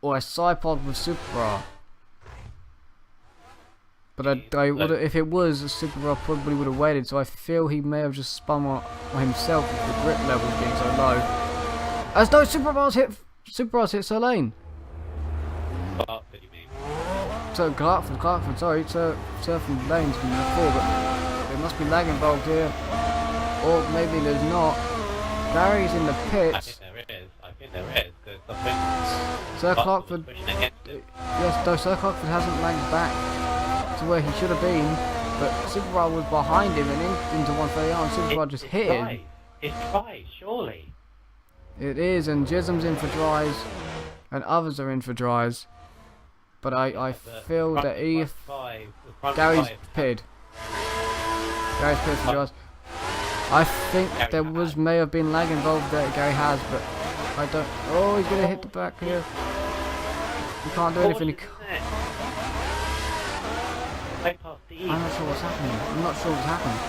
or a Cypod with Super Bar. But if it was, a Super Bar probably would have waited, so I feel he may have just spun on himself with the grip levels being so low. As no Super Bars hit Sir Lane. What do you mean? So Clarkford, sorry, surfing lanes from before, but there must be lag involved here. Or maybe there's not. Gary's in the pits. I think there is, because Sir Clarkford, yes, though Sir Clarkford hasn't lagged back to where he should have been, but Superbar was behind him and into 130 and Superbar just hit him. It's dry, surely. It is, and Jism's in for dries, and others are in for dries. But I feel that if Gary's pitted. Gary's pitted for dries. I think there may have been lag involved there, Gary has, but I don't. Oh, he's gonna hit the back here. You can't do anything. I'm not sure what's happening. I'm not sure what's happened.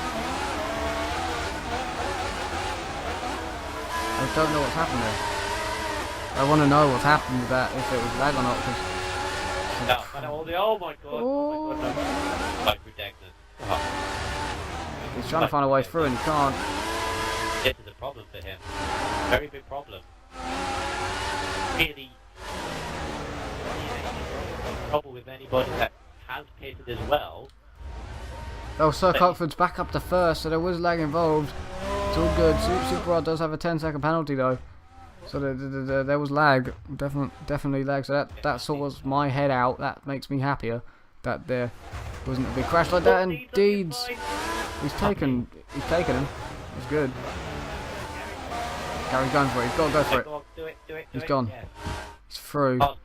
I don't know what's happened there. I want to know what's happened with that, if it was lag or not, because... Oh my god, oh my god, no. Like ridiculous. He's trying to find a way through and he can't. This is a problem for him. Very big problem. Really, trouble with anybody that has pitted as well. Oh, Sir Cockford's back up to first, so there was lag involved. It's all good. Super Rod does have a 10-second penalty though, so there was lag, definitely lag. So that sort of my head out. That makes me happier that there wasn't a big crash like that. And Deeds, he's taken him. It's good. Gary's going for it. He's got to go for it. Do it. He's gone. Yes. He's through. Pass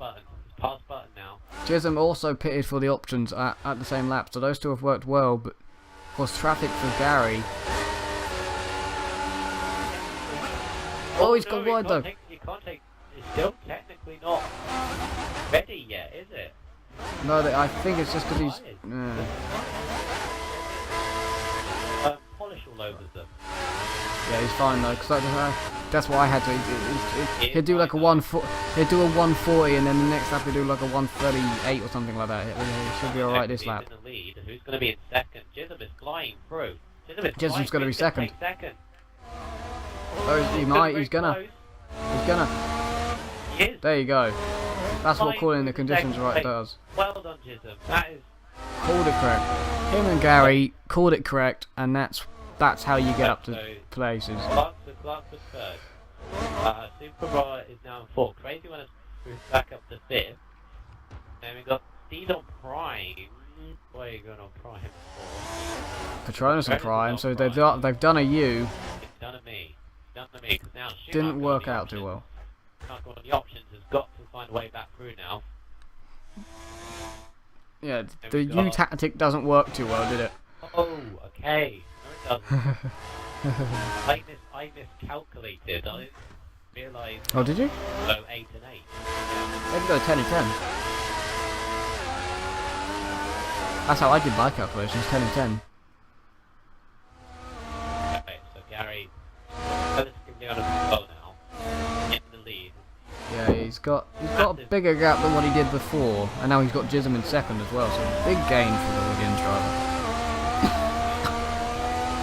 button now. Jism also pitted for the options at the same lap, so those two have worked well. But of course, traffic for Gary. Oh, he's gone wide though. You can't take. It's still technically not ready yet, is it? No, I think it's just because he's. Polish all over them. Yeah, he's fine though, because that's what I had to. He'd do like a 140, and then the next lap he'd do like a 138 or something like that. He should be alright this lap. In the lead. Who's going to be in second? Jism is flying through. Jism's going to be second. Oh, he's gonna. He is. There you go. That's what calling the conditions right does. Well done, Jism. That is. Called it correct. Him and Gary called it correct, and that's how you get up to places. Clarkford third. Super is now in fourth. Crazy one is back up to fifth. And we got Steed on prime. Where are you going on prime for? Patronus on prime, so they've done a U. It's done a me. Because now didn't work out too well. Can't go on the options. Has got to find a way back through now. Yeah, the U tactic doesn't work too well, did it? Oh, okay. No, it doesn't. I miscalculated. realised Oh, did you? so 8 and 8. Maybe go 10 and 10. That's how I did my calculations, 10 and 10. Okay, so Gary, relatively on a control now, in the lead. Yeah, he's got a bigger gap than what he did before, and now he's got Jism in second as well, so big gain for the Williams driver.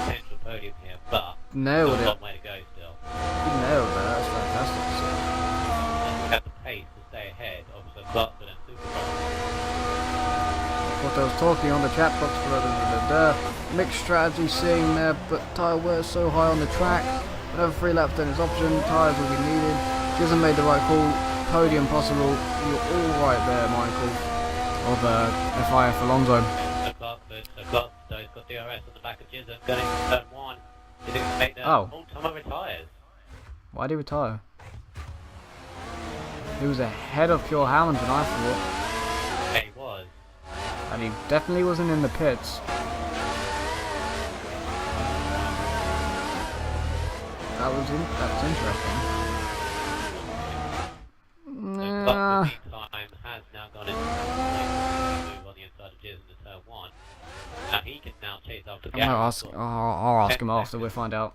Potential podium here, but Nailed still a it. long way to go still. He nailed that, that's fantastic. And we have the pace to stay ahead of Sir Clarkson and Supercross. What I was talking on the chat box, mixed strategy seeing there, but tyre wear so high on the track. Whenever 3 laps then it's option, tyres will be needed. Jism made the right call, podium possible. You're all right there, Michael, of FIF Alonso. Sir Clarkson, he's got DRS on the back of Jism, going into turn 1. He's going to make the Ultima retires. Why did he retire? He was ahead of Pure Hamilton, I thought. Yeah, he was. And he definitely wasn't in the pits. That's interesting. So Clarkson, meantime, has now gone into move on the inside of Jism to turn 1. Now he can now chase after Gary. I'll ask him after we find out.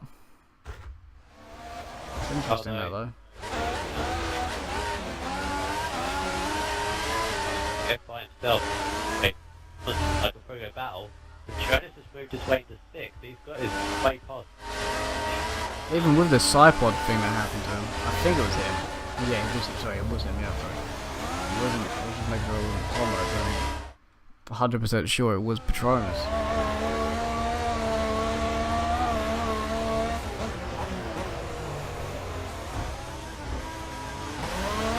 It's interesting that though. By himself, like a pro battle. Jonas has moved his way to 6th. He's got his way past. Even with the Cypod thing that happened to him, I think it was him. Yeah, it was. Sorry, it was him. Yeah, sorry. It wasn't. I was just making sure it wasn't Conrad. 100% sure it was Patronus.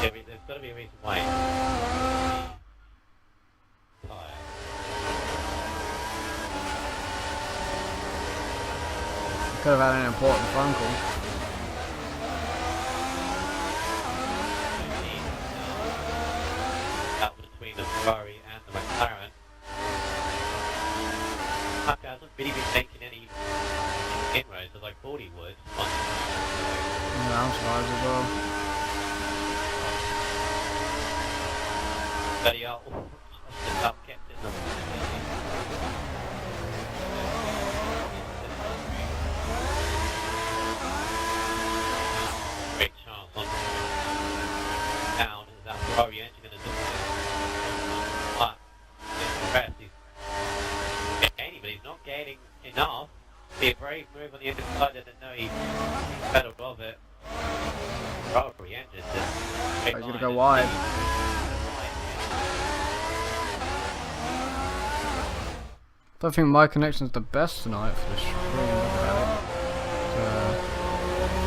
Yeah, there's got to be a reason why. Could have had an important phone call. Out between the Ferrari and the McLaren. Tucker hasn't really been making any inroads as I thought he would. Yeah, I'm surprised as well. Bloody hell. Just up kept in the great chance on down. Is that Ferrari engine going to do but the rest he's gaining, but he's not gaining enough. Be a brave move on the inside, didn't know he's better above it. Ferrari engine just He's going to go wide. Don't think my connection's the best tonight for the stream.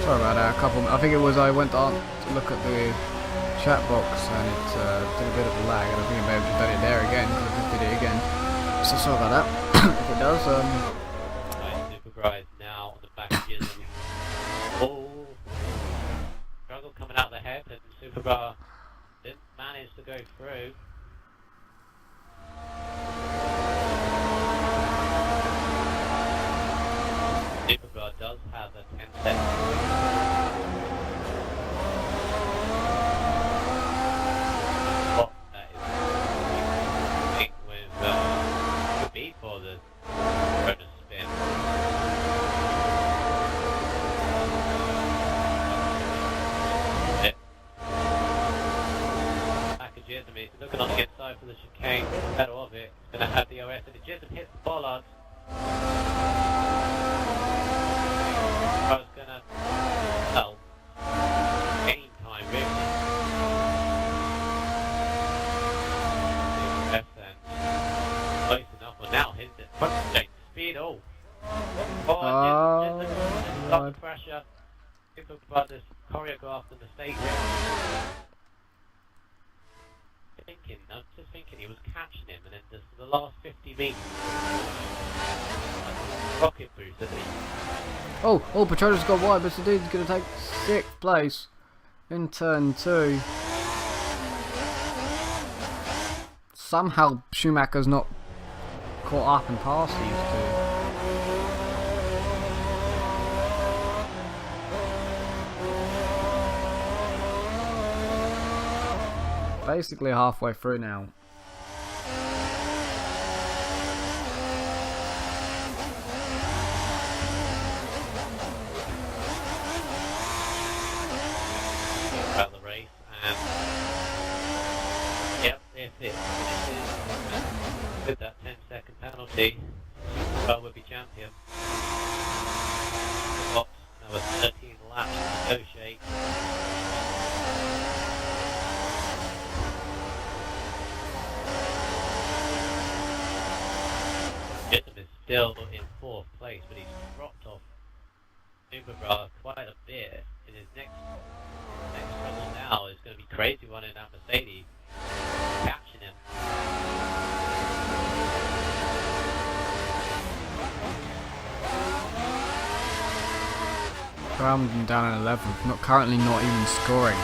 Sorry about that. I think it was I went on to look at the chat box and it did a bit of a lag, and I think I may have just done it there again because I just did it again. So sorry about that. If it does, Supercross now on the back of Jism. Oh, struggle coming out the head, and Supercross didn't manage to go through. Supercross does have a 10-second. What that is thing with the beat for the bonus spin. Back of Jism, he's looking on the inside for the chicane, better of it. He's going to have the OS, and the Jism hits the bollard. I was gonna gain time really. Less than close enough. Well, now his front straight speed. Oh, just stop the pressure. Super Brothers choreographed the mistake. I'm just thinking he was catching him, and then just the last 50 meters. Rocket boost, isn't he? oh, Patronus got wide, but the dude's going to take 6th place in turn 2. Somehow Schumacher's not caught up and passed these two. basically halfway through now. About the race, and yep, if it finishes with that 10-second penalty, well, would be champion. Got another 13 laps to negotiate. Gittim is still in 4th place, but he's dropped off Uberbra quite a bit. In his next trouble now is going to be crazy running that Mercedes, catching him. Hamilton down at 11th, currently not even scoring.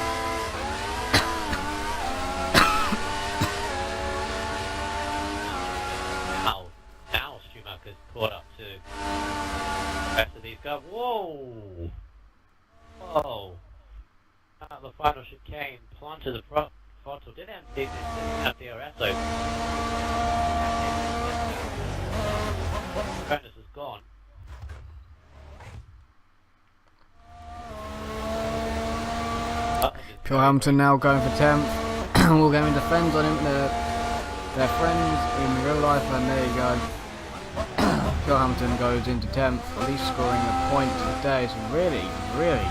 Now Schumacher's caught up to the rest of these guys. Whoa! Whoa! Out of the final chicane, planted the throttle. Didn't have DRS open. Bonus is gone. Pure Hamilton now going for 10th. All going defends on him. They're friends in real life, and there you go. Pure Hamilton goes into 10th, at least scoring a point today. It's really, really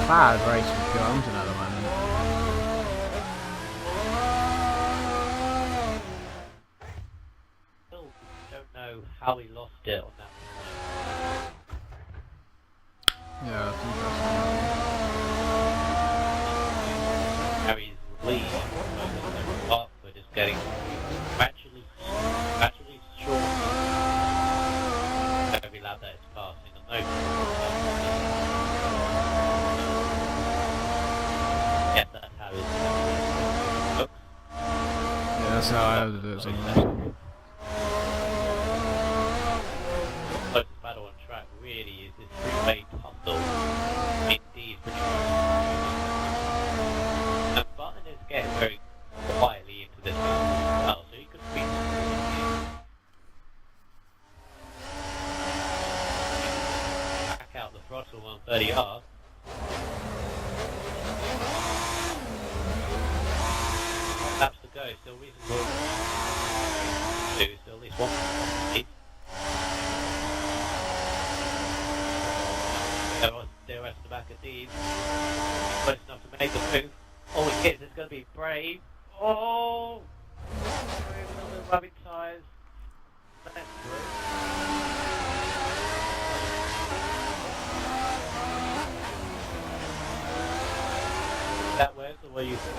bad race for Pure Hamilton at the moment. Still don't know how he lost it on that. Yeah, that's interesting. Harry's lead over Hartford is getting gradually short. Every lap that it's passing, I know. Yes, that's how it looks. Yeah, that's how I had to do it sometimes. Closest battle on track really is this three-way tussle. Indeed, and Button is getting very quietly into this battle as well, so he could beat back out the throttle 130R. Laps to go, still reasonable. Still at least one lead. There rest the back of Dean. He's close enough to make the move. Oh, he hits, it's going to be Brave. Oh! Brave, a little bit of rubbing tyres. That's good. That works, or what you think?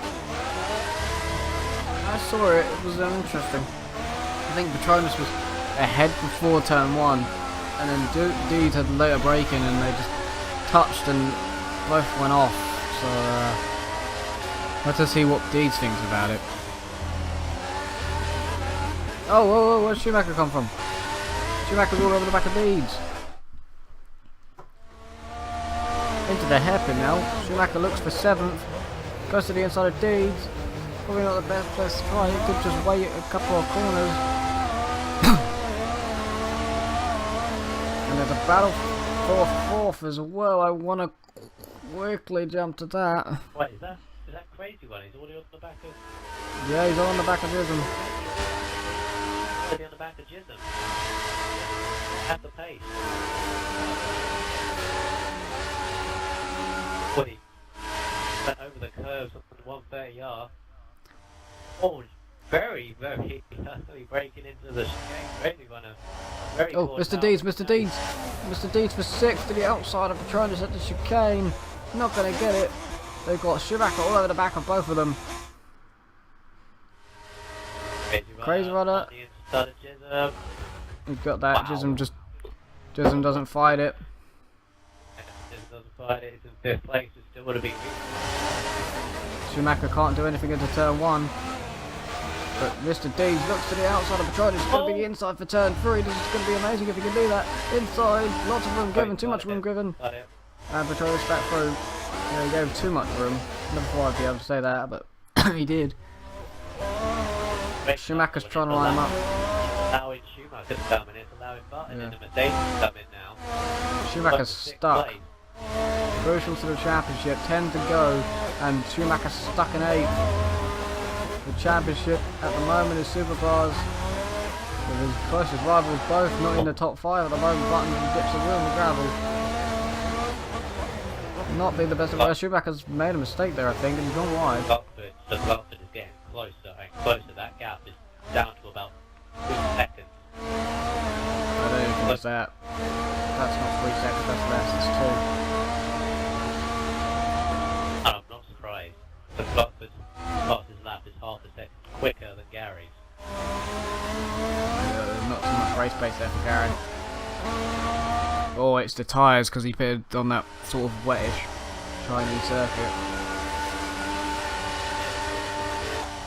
I saw it, it was interesting. I think Patronus was ahead before turn 1, and then Deed had later braking, and they just touched and both went off. So let's see what Deeds thinks about it. Oh, whoa, where'd Schumacher come from? Schumacher's all over the back of Deeds. Into the hairpin now. Schumacher looks for 7th. Goes to the inside of Deeds. Probably not the best place to try. He could just wait a couple of corners. And there's a battle for 4th as well. I want to quickly jump to that. Wait, is that crazy one? He's already on the back of... Yeah, he's on the back of Jism. Already on the back of Jism. At the pace. What, he went over the curves on the 130R. Oh, very, very breaking into the chicane. Crazy runner. Oh, Mr. Deeds, Mr. Deeds. Mr. Deeds for 6th to the outside of Patronus at the chicane. Not going to get it. They've got Schumacher all over the back of both of them. Crazy runner. We've got that. Wow. Jism doesn't fight it. Jism doesn't fight it. It's in 5th place. It's still would have been Schumacher can't do anything into turn 1. But Mr. Deeds looks to the outside of Patronus. It's going to be the inside for turn 3. This is going to be amazing if he can do that. Inside. Lots of room given. Too much room given. And Patronus back through. Yeah, he gave too much room. Never thought I'd be able to say that, but He did. Great Schumacher's start, trying to line him up. Allowing Schumacher to come in, it's allowing Button and the Mercedes to come in now. Schumacher's Sixth stuck. place. Crucial to the championship, 10 to go, and Schumacher's stuck in 8th. The championship at the moment is Supercars, with his closest rivals both not in the top 5 at the moment. Button dips a wheel in the gravel. Not being the best of players. Schumacher's made a mistake there, I think, and he's gone wide. Watford is getting closer and closer. That gap is down to about 3 seconds. I don't even think it's that. That's not 3 seconds, that's less, it's 2. I'm not surprised. The Watford's fastest lap is half a second quicker than Gary's. Yeah, there's not too much race pace there for Gary. Oh, it's the tyres because he pitted on that sort of wettish Chinese circuit.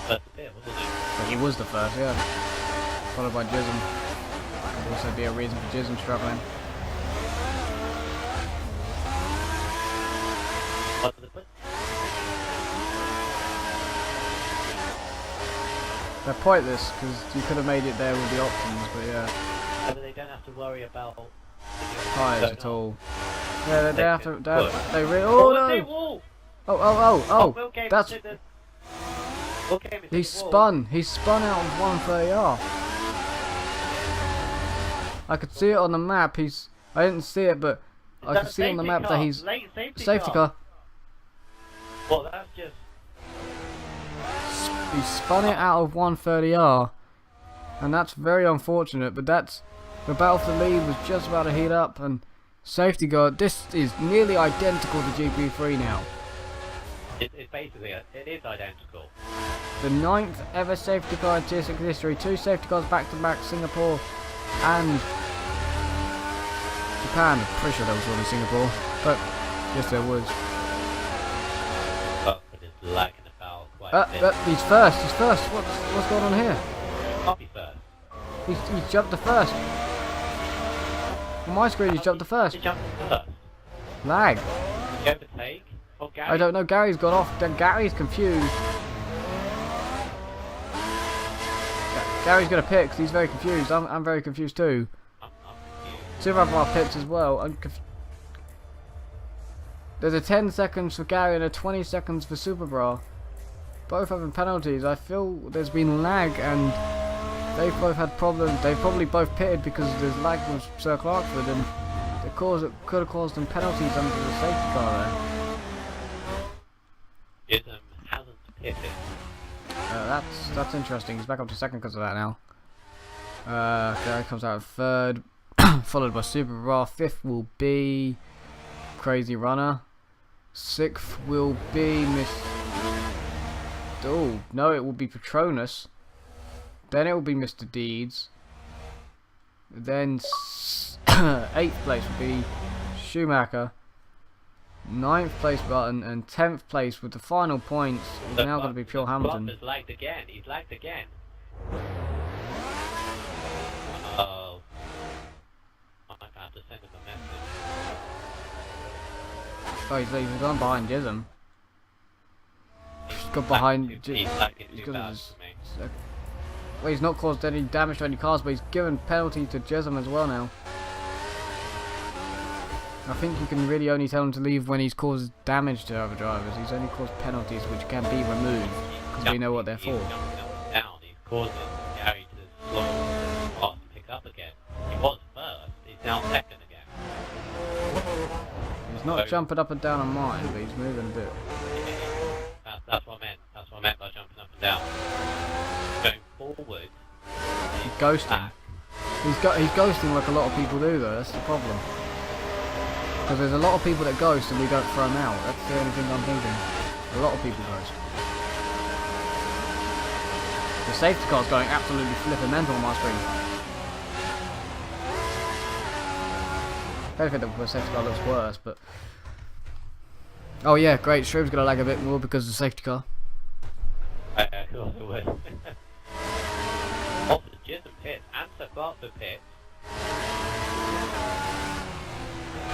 First pit, wasn't it? But he was the first, yeah. Followed by Jism. Could also be a reason for Jism struggling. What did they put? They're pointless because you could have made it there with the options, but yeah. I mean, they don't have to worry about Tyres at all. Yeah, they have to. They really. Oh, Oh no! no! Oh! Will came That's. into the- Will came into He the wall. spun. He spun out of 130R. I could see it on the map. I didn't see it, but I That's could see on the safety map car. that he's Late safety safety car. Well, that's just. He spun it out of 130R, and that's very unfortunate. But that's the battle for the lead was just about to heat up, and safety car. This is nearly identical to GP3 now. It's basically it is identical. The 9th ever safety car in Tier 6 history. 2 safety cars back to back, Singapore and Japan. I'm pretty sure there was one in Singapore, but yes, there was. But it's lagging about quite a bit. He's first. He's first. What's going on here? Copy first. He's jumped the first. On my screen, he's jumped the first. He jumped first. Lag. Did he overtake? Oh, Gary. I don't know. Gary's gone off. Then Gary's confused. Gary's gonna pit because he's very confused. I'm very confused too. I'm confused. Two of our pits as well. There's a 10 seconds for Gary and a 20 seconds for Superbra. Both having penalties. I feel there's been lag and they've both had problems. They've probably both pitted because there's lag with Sir Clarkford and it could have caused them penalties under the safety car there. Ism hasn't pitted. That's interesting. He's back up to second because of that now. Gary comes out of third, followed by Superbra. Fifth will be Crazy Runner. Sixth will be Miss. Oh no, it will be Patronus. Then it will be Mr. Deeds. Then 8th place will be Schumacher. 9th place Button and 10th place with the final points is now going to be Pure Hamilton. Has lagged again. He's lagged again. Oh. I might have to send him a message. Oh, he's gone behind Jism. He's got behind. He's lagging He's too got fast his, for me. well, he's not caused any damage to any cars, but he's given penalty to Jism as well now. I think you can really only tell him to leave when he's caused damage to other drivers. He's only caused penalties which can be removed because we know what they're for. He's jumping up and down. He's causing Gary to slow fast to pick up again. He was first. He's now second again. He's not jumping up and down on mine, but he's moving a bit. That's what I meant. That's what I meant by jumping up and down. Going forward. He's ghosting. He's ghosting like a lot of people do though. That's the problem. Because there's a lot of people that ghost and we don't throw them out. That's the only thing I'm thinking. A lot of people ghost. The safety car's going absolutely flipping mental on my screen. I don't think the safety car looks worse, but... Oh yeah, great. Stream's going to lag a bit more because of the safety car. Of course it would. Also, Jism pit and Sir Clarkford pit.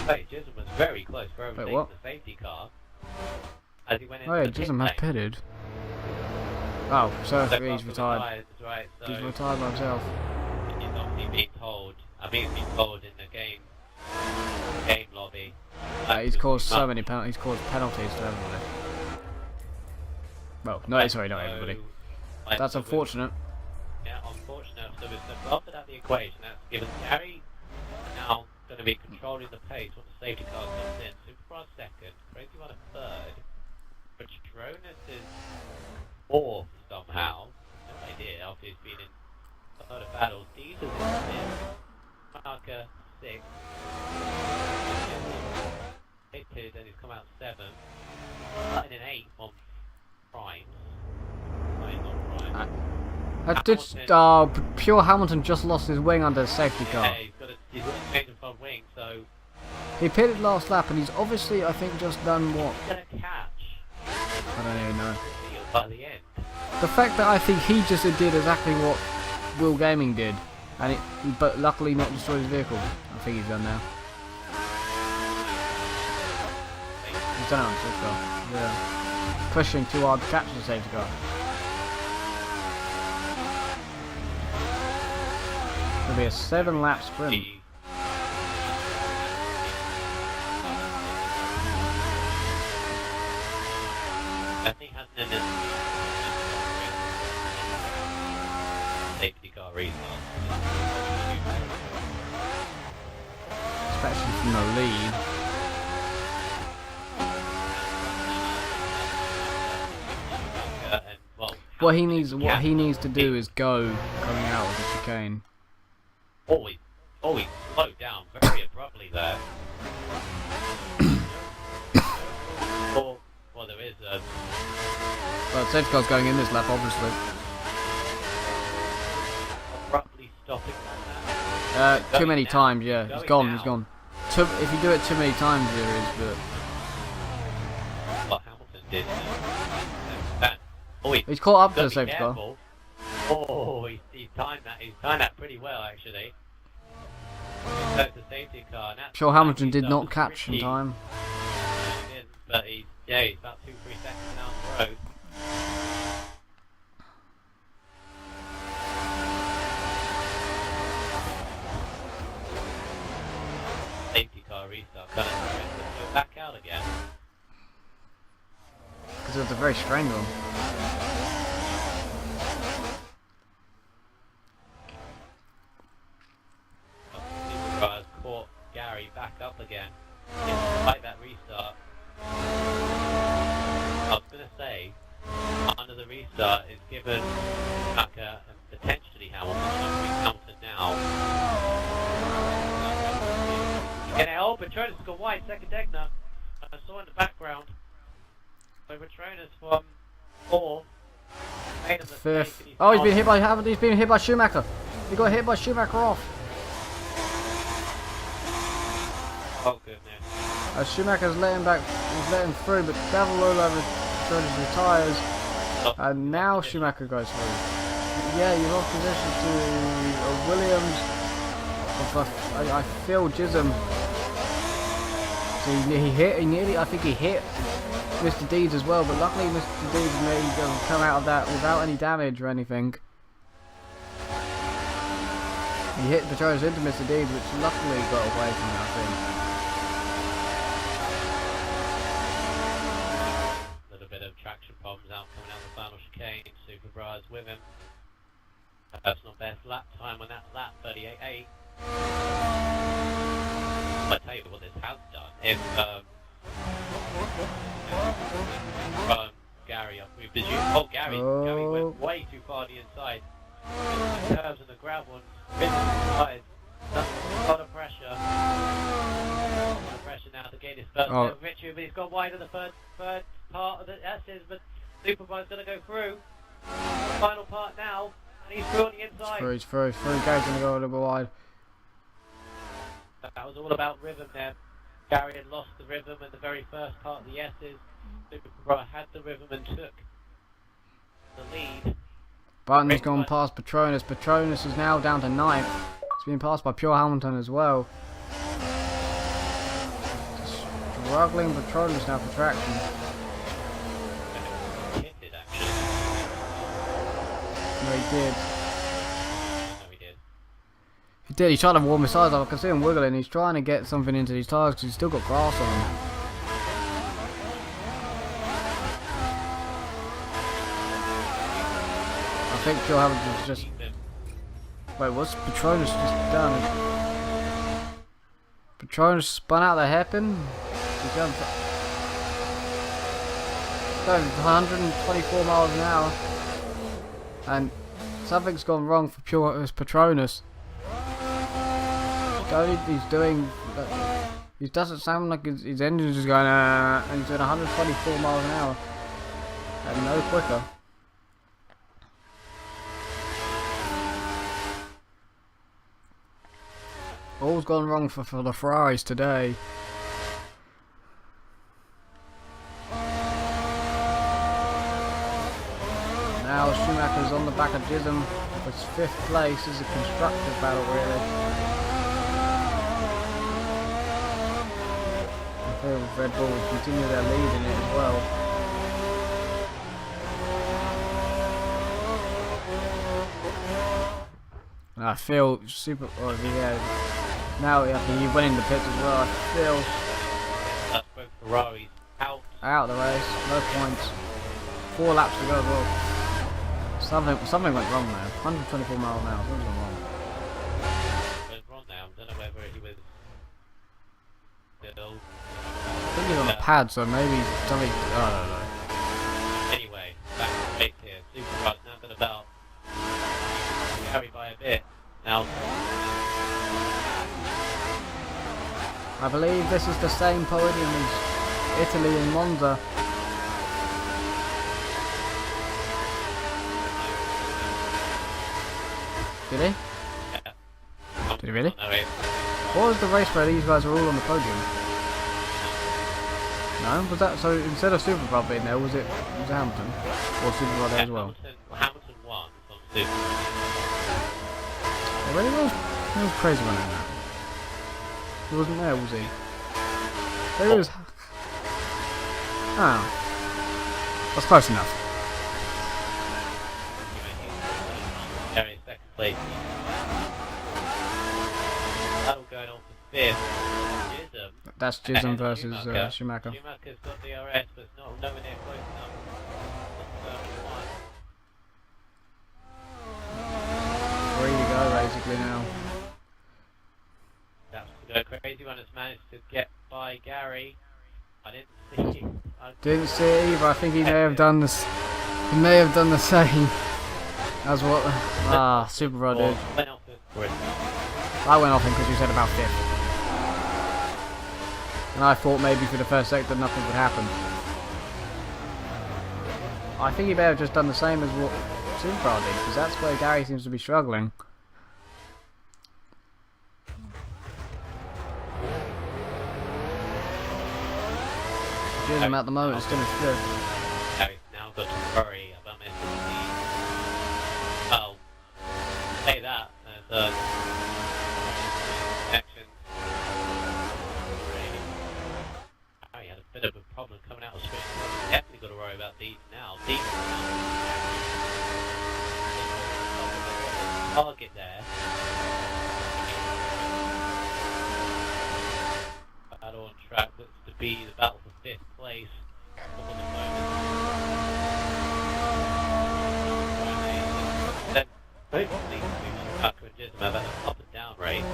Hey, Jism was very close for overtaking the safety car as he went into Oh yeah, the pit Jism has lane. pitted. Oh, so So he's retired. right, so He's retired by himself. he's obviously being told, I mean, he's been told in the game lobby. He's caused so many penalties. He's caused penalties to everybody. Well, no, sorry, not everybody. That's unfortunate. Yeah, unfortunate. So we've adopted out the equation. That's given Gary now going to be controlling the pace when the safety car comes in. Supercross second, Crazy One a third. Patronus is fourth somehow. No idea. After he's been in a lot of battles. Diesel is fifth. Marker sixth. Hated and he's come out seventh. And in eighth on Prime. Pure Hamilton just lost his wing under the safety car. Yeah, he's got a change of front wing, so He pitted last lap, and he's obviously, I think, just done what? he's gonna catch I don't even know. by the end. The fact that I think he just did exactly what Will Gaming did, and but luckily not destroyed his vehicle. I think he's done now. He's done it on the safety car. Yeah. Pushing too hard to catch the safety car. It'll be a 7-lap sprint. I think he hasn't in his safety car restart. Especially from the lead. What he needs to do is go coming out of the chicane. Oh, he slowed down very abruptly there. Well, there is a... Well, the safety car's going in this lap, obviously. Abruptly stopping like that. Too many now. times, yeah. He's gone, he's gone. If you do it too many times, there is, but... What Hamilton did. He's caught up to the safety car. Oh, he's timed that. He's timed that pretty well, actually. That's the safety car. Sure, Hamilton did not catch in time. But he's about 2-3 seconds down the road. Safety car restart. Gonna go back out again. Because it was a very strange one. Caught Gary back up again. Despite that restart. I was going to say, under the restart, it's given Tucker and potentially Hamilton now. Get it, oh, Patronus got wide, second Degner. I saw in the background. So Patronus from 4th. Made a mistake. 5th. Oh, he's been hit by Hamilton. He's been hit by Schumacher. He got hit by Schumacher off. Oh goodness. Schumacher's letting through, but Gravel over Patronus retires, and now Schumacher goes through. Yeah, you lost position to Williams. I feel Jism. So I think he hit Mr. Deeds as well, but luckily Mr. Deeds may come out of that without any damage or anything. He hit Patronus into Mr. Deeds, which luckily got away from him, I think. Traction problems coming out the final chicane. Superbras with him. Personal best lap time on that lap, 38.8. I'll tell you what this has done. If Gary, we presume. Gary went way too far to the inside. The curves and the gravel and risen inside. A lot of pressure. A lot of pressure now to gain his first victory, but he's gone wide of the third part of the S's, but Superbike's going to go through. The final part now, and he's through on the inside. He's through. Gary's going to go a little bit wide. That was all about rhythm there. Gary had lost the rhythm in the very first part of the S's. Superbike had the rhythm and took the lead. Button's gone past Patronus. Patronus is now down to 9th. It's been passed by Pure Hamilton as well. Struggling Patronus now for traction. No, he did. No, he did. He did. He's trying to warm his tyres up. I can see him wiggling. He's trying to get something into these tyres because he's still got grass on them. I think Phil Hamilton's just... Wait, what's Patronus just done? Patronus spun out the hairpin? He's going 124 miles an hour. And something's gone wrong for Patronus. He's doing... He doesn't sound like his engine's just going... and he's doing 124 miles an hour. And no quicker. All's gone wrong for the Ferraris today. Now Schumacher's on the back of Gism. It's 5th place. This is a constructive battle, really. I feel Red Bull will continue their lead in it as well. And I feel super... Oh, yeah. Now he went in the pits as well. I feel... That's both Ferraris out. Out of the race. No points. 4 laps to go as well. Something went wrong there. 124 miles an hour. Something went wrong. Went wrong now. I don't know whether he was still... I think he's on the pad, so maybe something... I don't know. Anyway, back to the race here. Supercars now got about... carry by a bit. Now... I believe this is the same podium as Italy and Monza. Did he? Yeah. Did he really? No, wait. What was the race where these guys were all on the podium? No? Was that so instead of Supercar being there, was it Hamilton? Or Supercar there as well? Hamilton won on Super. Oh, really? He was crazy running that. He wasn't there, was he? There he was. Oh. That's close enough. Carrying second place. That'll going on for 5th. Gism. That's Gism versus Schumacher. Schumacher's got the RS, but it's not nowhere near close enough. Free to go basically now. That's the crazy one has managed to get by Gary. I didn't see him. Didn't see it either. I think he may have done this. He may have done the same as what Supercar did. Went off for it. I went off him because you said about 5th. And I thought maybe for the first sector nothing would happen. I think he may have just done the same as what Supercar did, because that's where Gary seems to be struggling. Gism at the moment is still in 5th. Gary's now got to worry about missing the... Well, say that as connection. Gary had a bit of a problem coming out of the switch. Definitely got to worry about these now. These target there. Battle on track looks to be the battle for 5th place for the moment. Then both of these two, Schumacher and Gism, have had an up and down race.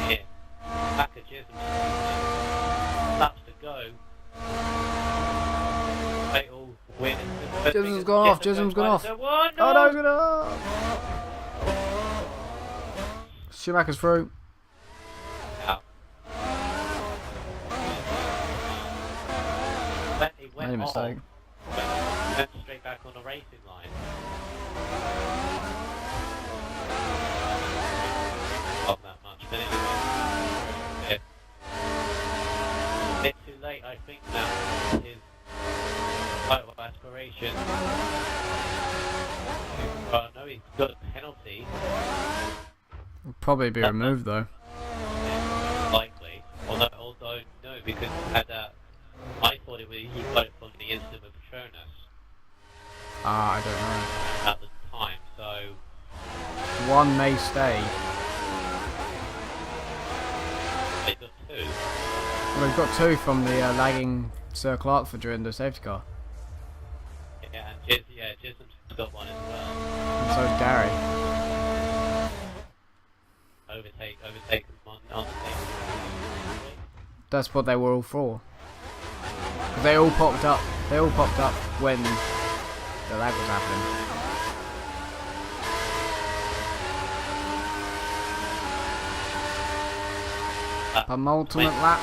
Here, back at Gism, laps to go. Fatal win. Gism's gone off. Gism's gone off. Oh no, he's gonna. Schumacher's through. Out. He went Made a mistake. went straight back on the racing line. Not that much, but anyway. A bit too late, I think, now. His title aspiration. No, he's got a penalty. Will probably be removed though. Like because he had that. I thought it was he got it from the incident with Patronus Ah, I don't know. at the time. So One may stay. they got two. Well, we've got two from the lagging Sir Clarkford during the safety car. Yeah, and Chisholm's got one as well. And so is Gary. Overtake them on the same. That's what they were all for. 'Cause they all popped up. They all popped up when the lag was happening. Penultimate lap.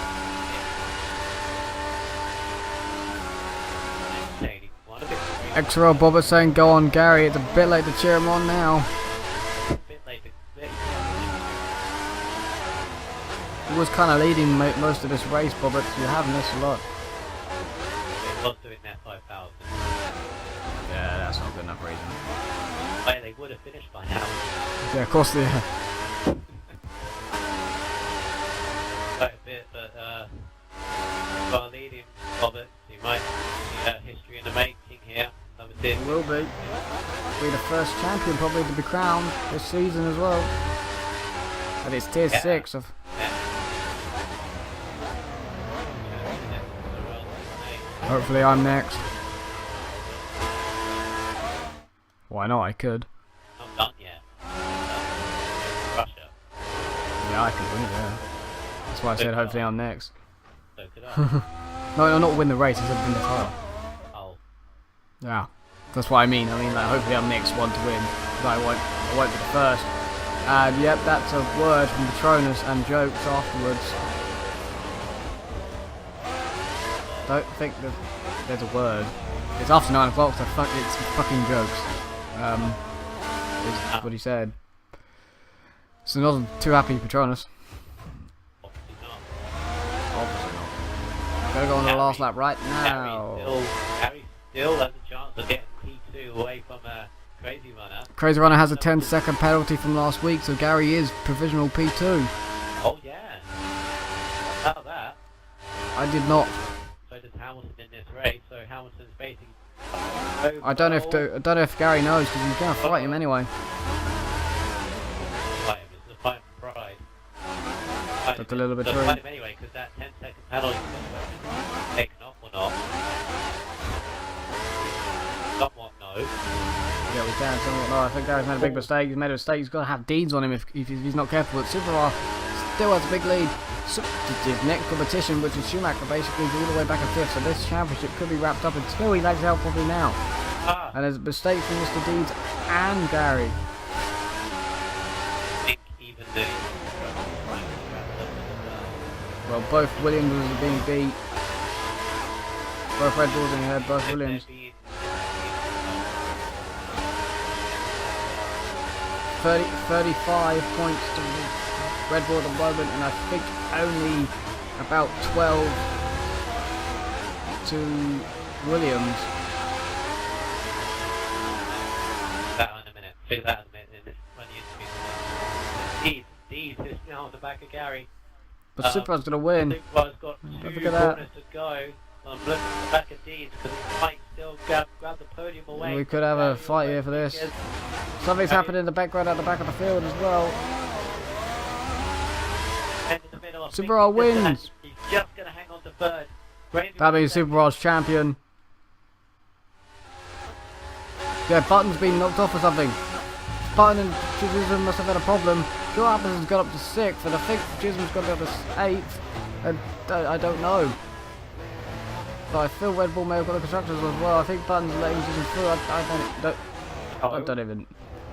XRL Bobber saying go on Gary, it's a bit late to cheer him on now. He was kind of leading most of this race, Bobbert, so you're having this a lot. They was doing that 5,000. Yeah, that's not good enough reason. Well, they would have finished by now. Yeah, of course they are. Quite a bit, but got a lead in Robert. He might see history in the making here. Number 10. He will be. Be the first champion probably to be crowned this season as well. And it's tier 6 of. Hopefully I'm next. Why not? I could. Not done yet. Russia. Yeah, I could win it, yeah. That's why I said hopefully I'm next. So could I. No, not win the race, I said win the title. Oh. Yeah. That's what I mean. I mean, like, hopefully I'm next one to win. But I won't be the first. And yep, that's a word from Patronus and jokes afterwards. Don't think that there's a word. It's after 9 o'clock, so it's fucking jokes. Is what he said. So not too happy, Patronus. Obviously not. Obviously not. Gotta go on the last lap right now. Harry still has a chance of getting P2 away from a Crazy Runner. Crazy Runner has a 10-second penalty from last week, so Gary is provisional P2. Oh yeah. How about that? I did not. So does Hamilton in this race. So Hamilton's basically. I don't know if Gary knows because he's gonna fight him anyway. Fight him. It's a fight for pride. That's a little bit true. Fight him anyway because that 10-second penalty is taken off or not. Somewhat no. Yeah, we can. Somewhat no. I think Gary's made a big mistake. He's made a mistake. He's got to have Deans on him if he's not careful. But Super still has a big lead. His next competition, which is Schumacher, basically is all the way back in 5th, so this championship could be wrapped up until he lags out probably now. And there's a mistake from Mr. Deeds and Gary. I think even the Well, both Williams are being beat. Both Red Bulls in the head, both Williams. 35 points to Red Bull at the moment, and I think only about 12 to Williams. that in a minute. Figure that in a minute. When you Deeds is now on the back of Gary. But Supra's going to win. Super's got Don't 2 forget that. corners to go. I'm looking at the back of Deeds because he might still grab the podium away. We could have a fight here for this. Something's happening in the background at the back of the field as well. Super wins. He's just going to hang on to third. That means Super champion. Yeah, Button's been knocked off or something. Button and Chisholm must have had a problem. Joe Apples has got up to 6th, and I think Chisholm's got up to 8th. And I don't know. But I feel Red Bull may have got the constructors as well. I think Button's letting Chisholm through. I don't even.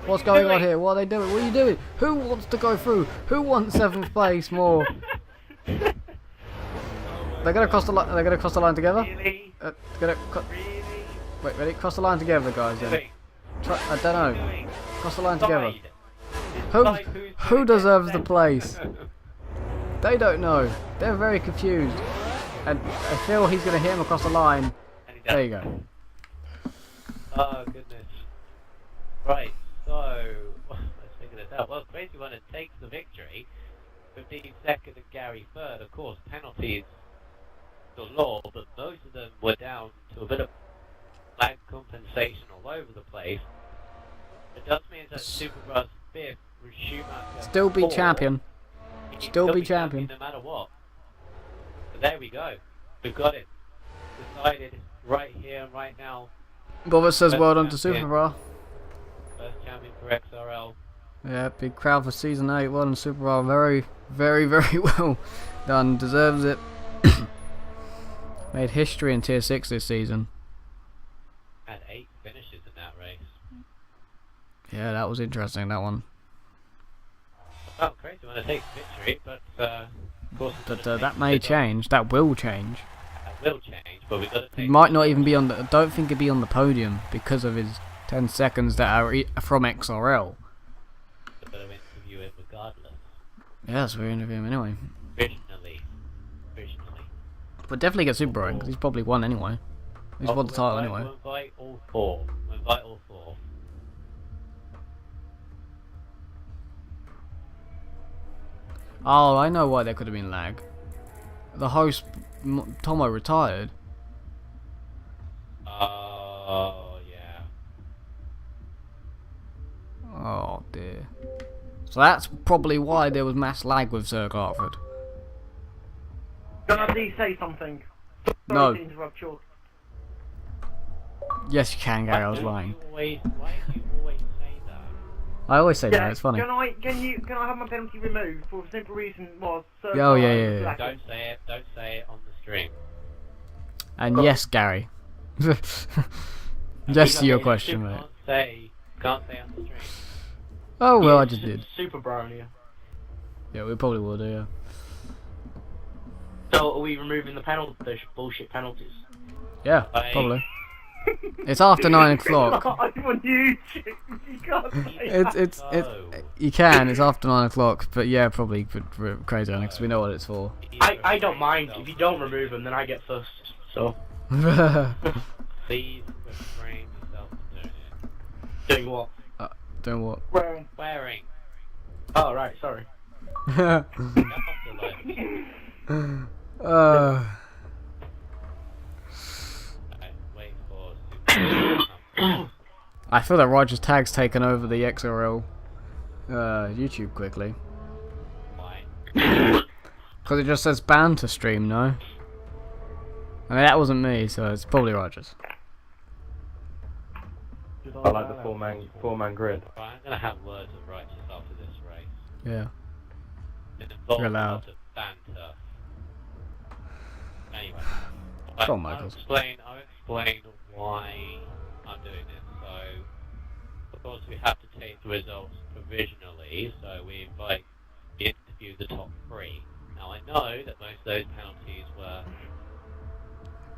What's going on here? What are they doing? What are you doing? Who wants to go through? Who wants 7th place more? They're gonna cross the line. They're gonna cross the line together. Really? Wait, ready? Cross the line together, guys. Then. I don't know. Cross the line together. Who deserves the place? They don't know. They're very confused. And I feel he's gonna hit him across the line. There you go. Oh goodness. Right. So let's figure this out. Well, Crazy Runner takes the victory. 15 second and Gary third. Of course, penalties the law, but most of them were down to a bit of lag compensation all over the place. It does mean that Superbras 5th with Schumacher Still be 4th, champion. he can Still be champion. no matter what. So there we go. We've got it decided right here and right now. Bobber says First well done to champion. Superbra. First champion for XRL. Yeah, big crowd for season 8. Well done Superbra. Very, very, very well done. Deserves it. Made history in Tier 6 this season. Had 8 finishes in that race. Yeah, that was interesting, that one. Oh, crazy when it takes victory, but of course it's But gonna that take may results. change. That will change. That will change, but we've got to He take might not even be on the... I don't think he'd be on the podium because of his 10 seconds that are from XRL. a bit of interview him regardless. Yes, we're interviewing him anyway. Provisionally. But definitely get Superbra because he's probably won anyway. He's won the title anyway. We'll invite all 4. We'll invite all 4. Oh, I know why there could have been lag. The host, Tomo, retired. Oh, yeah. Oh dear. So that's probably why there was mass lag with Sir Gartford. Can I please say something? Sorry No. to interrupt you. Yes, you can, Gary. I was lying. Why do you always say that? I always say Yeah, that. It's funny. Can I have my penalty removed for the simple reason was Sir Oh, yeah, Gartford yeah, was yeah. black. Don't say it on the stream. And yes, Gary. Yes to your question, mate. Can't say on the stream. Oh well, I just did. Super brownie. Yeah, we probably will do. Yeah. So are we removing the bullshit penalties? Yeah, Bye. probably. It's after 9 o'clock. I'm on YouTube. You can't say It's No. you can. It's after 9 o'clock, but yeah, probably for crazy on because we know what it's for. I don't mind. If you don't remove them, then I get first. So. Please refrain yourself from doing it. Doing what? Don't what? Wearing. Oh, right, sorry. Get off the line. Wait for Super. I feel that Roger's tag's taken over the XRL YouTube quickly. Why? Because it just says banned to stream, no? I mean, that wasn't me, so it's probably Roger's. I like the four-man grid. Right, I'm gonna have words of righteous after this race. Yeah. It involves You're a allowed. lot of banter. Anyway, Go on, I'll Michaels. explain why I'm doing this. So, of course, we have to take the results provisionally. So we interview the top 3. Now I know that most of those penalties were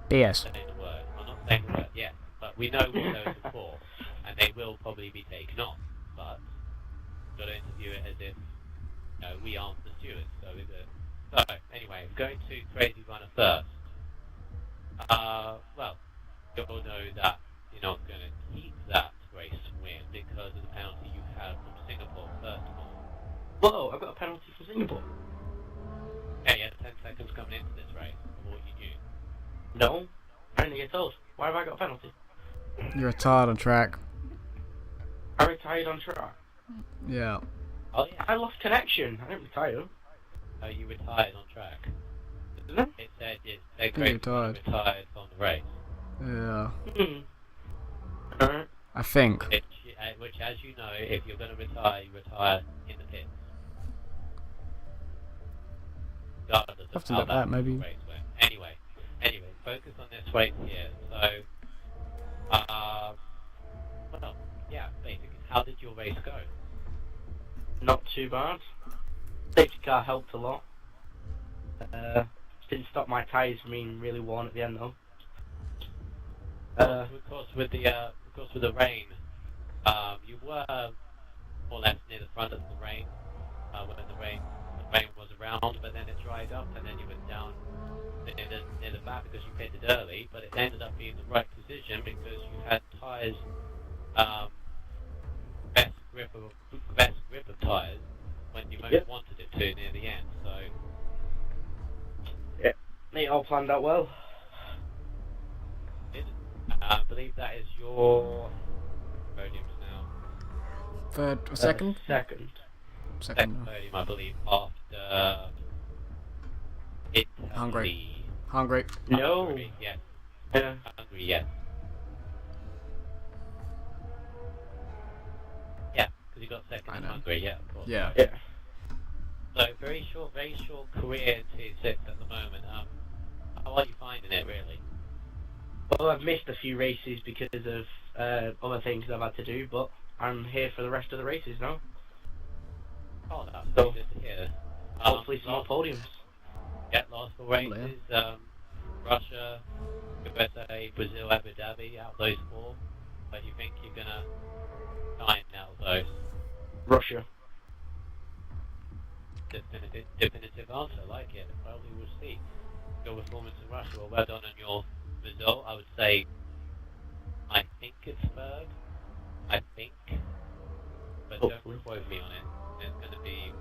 BS. saying the word. I'm not saying the word yet, but we know what those are for, and they will probably be taken off. But we've got to interview it as if we aren't the stewards. So we're good. So anyway, going to Crazy Runner first. Well, you all know that you're not going to keep that race win because of the penalty you had from Singapore first of all. Whoa, I've got a penalty for Singapore. Yeah, you had 10 seconds coming into this race of what you knew. No, I didn't get told. Why have I got a penalty? You're retired on track. I retired on track. Yeah. Oh yeah. I lost connection. I didn't retire. Oh, you retired on track. Didn't I? It said You Crazy retired. retired from the race. Yeah. Alright. I think. Which, as you know, if you're going to retire, you retire in the pits. Regardless of Have to how look that, maybe. race went. Anyway, focus on this race here. So, well, yeah, basically, how did your race go? Not too bad. Safety car helped a lot. Didn't stop my tyres from being really worn at the end though. Of course, with the rain, you were more or less near the front of the rain when the rain was around, but then it dried up, and then you went down near the back because you pitted early. But it ended up being the right decision because you had tyres, best grip of tyres when you most wanted it to near the end. So It all planned out well. I believe that is your podiums now. Third, second? Second. Second podium, I believe, after Italy. Hungary. No. Hungary, yes. Yeah. Hungary, yes. Yeah, because you got second I in know. Hungary, yeah, of course. Yeah. Yeah. So very short career in T6 at the moment. How are you finding it, really? Well, I've missed a few races because of other things I've had to do, but I'm here for the rest of the races now. Oh, that's So, good to hear. Hopefully some more last- podiums. Yeah, last four races, Russia, USA, Brazil, Abu Dhabi, out of those four. Where do you think you're going to shine out of those? Russia. Definitive answer, I like it. Well, we will see. Your performance in Russia, well done on your result. I would say, I think it's third. I think. But Hopefully. don't quote me on it. There's going to be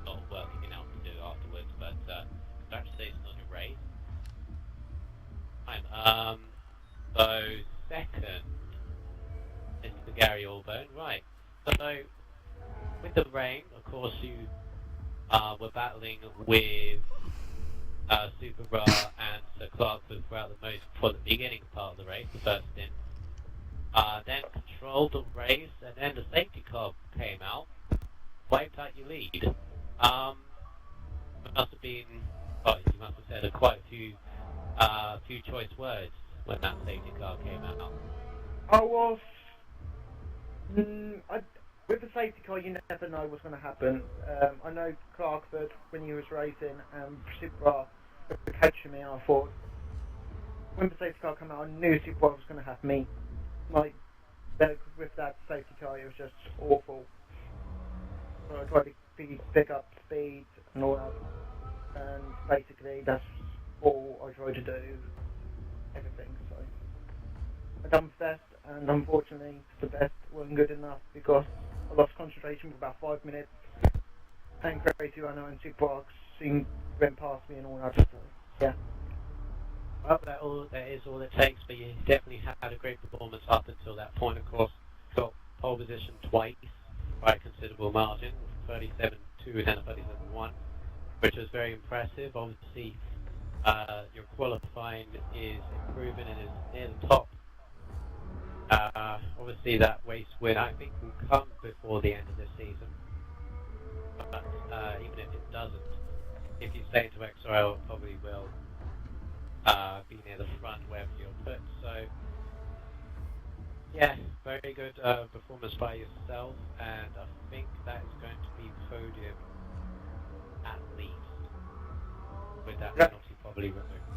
a lot of work you're going to have to do afterwards, but congratulations on your race. Fine. So, second, Mr. Gary Allbone. Right. So, with the rain, of course, you were battling with Super Ra and Sir Clarkford throughout for the beginning part of the race, the first stint. Then controlled the race, and then the safety car came out, wiped out your lead. It must have been, you must have said quite a few choice words when that safety car came out. I was. With the safety car, you never know what's going to happen. I know Clarkford, when he was racing, and Super were catching me, and I thought, when the safety car came out, I knew Super was going to have me. Like, with that safety car, it was just awful. So I tried to pick up speed and all that, and basically that's all I tried to do. Everything, so I done my best, and unfortunately the best wasn't good enough because I lost concentration for about 5 minutes, and Crazy Runner and Superbox soon went past me and all that, so yeah. Well, that is all it takes, but you definitely had a great performance up until that point, of course. Got pole position twice by a considerable margin, 37.2 and then a 37.1, which was very impressive. Obviously, your qualifying is improving and is near the top. Obviously, that race win, I think, will come before the end of this season. But even if it doesn't, if you stay into XRL, it probably will be near the front wherever you're put. So, yeah, very good performance by yourself, and I think that is going to be podium at least, with that penalty probably removed.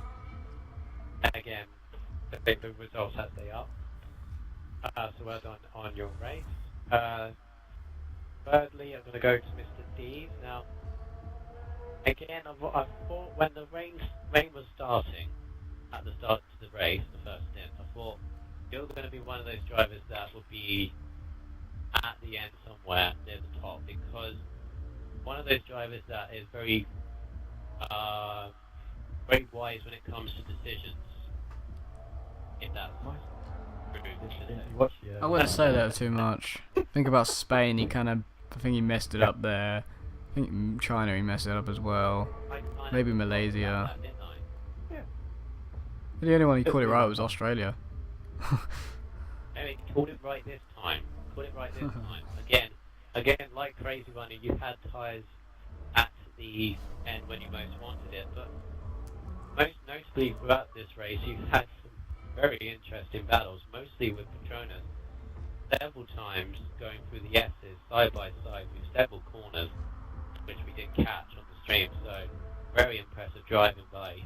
Again, the results as they are. So well done on your race. Thirdly, I'm going to go to Mr. D. Now, again, I thought when the rain was starting, at the start of the race, the first stint, I thought you're going to be one of those drivers that would be at the end somewhere near the top, because one of those drivers that is very very wise when it comes to decisions. If that's true to say. I wouldn't say that too much. Think about Spain, I think he messed it up there. I think China he messed it up as well. Maybe Malaysia. The only one he caught it right was Australia. Maybe caught it right this time. Again, like Crazy Runner, you had tyres at the end when you most wanted it, but most notably throughout this race, you've had some very interesting battles, mostly with Petronas. Several times going through the S's side by side with several corners, which we did catch on the stream. So very impressive driving by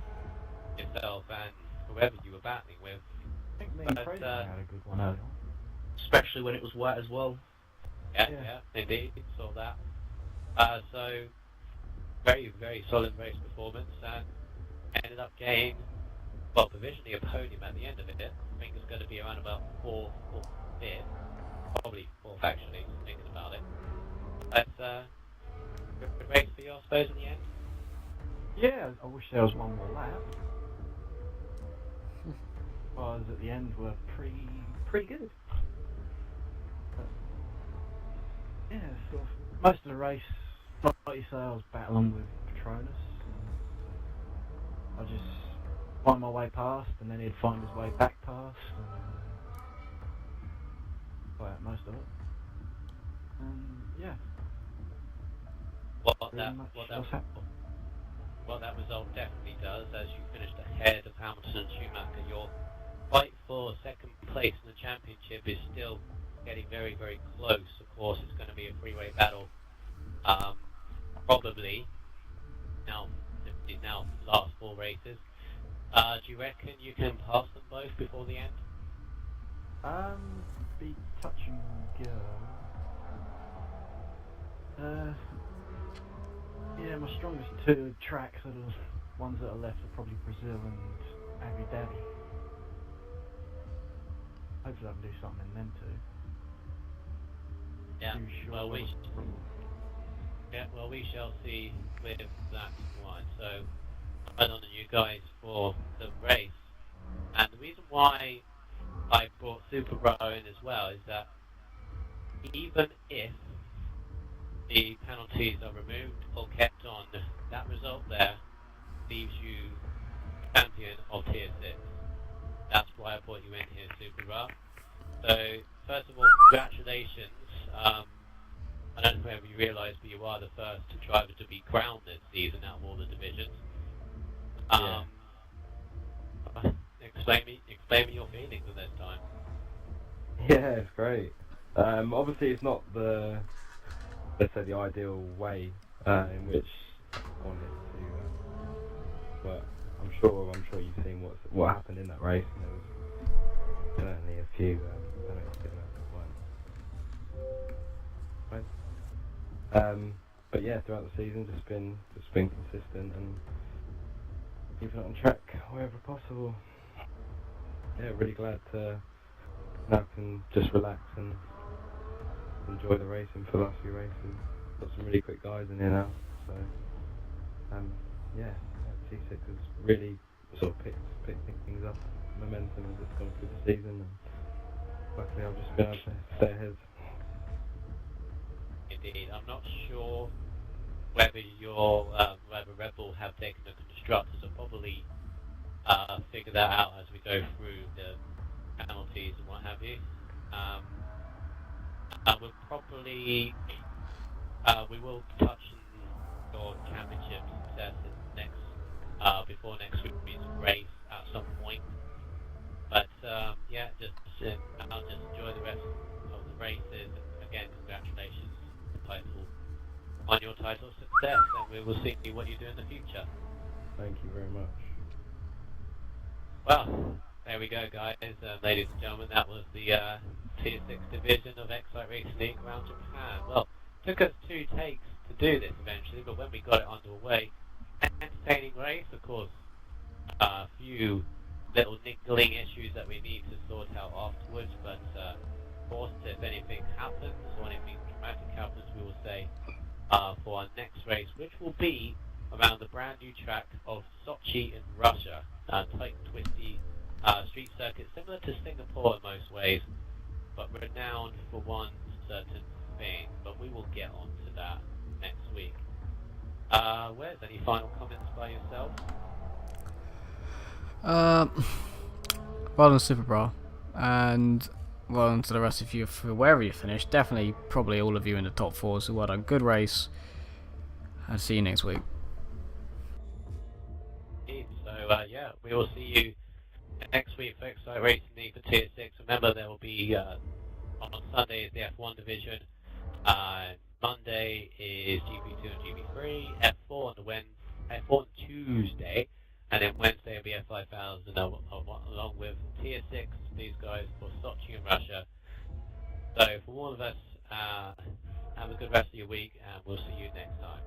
yourself and whoever you were battling with. I think me and Fraser had a good one early on. Especially when it was wet as well. Yeah, indeed, saw that. So very, very solid race performance, and ended up getting, well, provisionally a podium at the end of it. I think it's going to be around about 4th or 5th. Probably 4th, actually, thinking about it. But, good race for you, I suppose, in the end? Yeah, I wish there was one more lap. qualifiers at the end were pretty good. But, yeah, sort of most of the race, like you say, I was battling with Patronus. And I just find my way past, and then he'd find his way back past. Play out most of it. Yeah. What that result definitely does, as you finished ahead of Hamilton and Schumacher, your fight for second place in the championship is still getting very, very close. Of course, it's going to be a three-way battle. Probably now these last 4 races. Do you reckon you can pass them both before the end? Be touch and go. Yeah, my strongest 2 tracks are the ones that are left are probably Brazil and Abu Dhabi. Hopefully I can do something in them 2. Yeah. Too sure Well, we shall see with that one. So, well done to you guys for the race. And the reason why I brought Super Bro in as well is that even if the penalties are removed or kept on, that result there leaves you champion of Tier 6. That's why I brought you in here, Super Bro. So, first of all, congratulations. I don't know whether you realise, but you are the first driver to be crowned this season out of all the divisions. Explain me your feelings at this time. Yeah, it's great. Obviously, it's not the, let's say, the ideal way in which I wanted to, but I'm sure you've seen what happened in that race, and there was certainly a few penalties given out that weren't. But yeah, throughout the season, just been consistent and keeping it on track wherever possible. Yeah, really glad to now can just relax and enjoy the racing for the last few races. Got some really quick guys in here now, so T6 has really sort of picked things up, momentum as it's gone through the season, and luckily I've just been able to stay ahead. Indeed, I'm not sure whether Red Bull have taken the constructors or probably figure that out as we go through the penalties and what have you. We'll probably we will touch on your championship successes before next week's race at some point. But I'll just enjoy the rest of the races. Again, congratulations on your title success, and we will see what you do in the future. Thank you very much. Well, there we go, guys. Ladies and gentlemen, that was the Tier 6 division of Xcite Racing League around Japan. Well, it took us 2 takes to do this eventually, but when we got it underway, entertaining race, of course. A few little niggling issues that we need to sort out afterwards, but of course, if anything happens or anything dramatic happens, we will say for our next race, which will be around the brand new track of Sochi in Russia. Tight, twisty street circuit, similar to Singapore in most ways, but renowned for one certain thing. But we will get on to that next week. Wes, any final comments by yourself? Well done, Super Bro, and well done to the rest of you for wherever you finished. Definitely, probably all of you in the top 4. So well done, good race, and see you next week. So we will see you next week for Xcite Racing League for Tier 6. Remember, there will be on Sunday is the F1 division, Monday is GP2 and GP3, F4 F4 on Tuesday, and then Wednesday will be F5000 along with Tier 6, these guys for Sochi and Russia. So for all of us, have a good rest of your week, and we'll see you next time.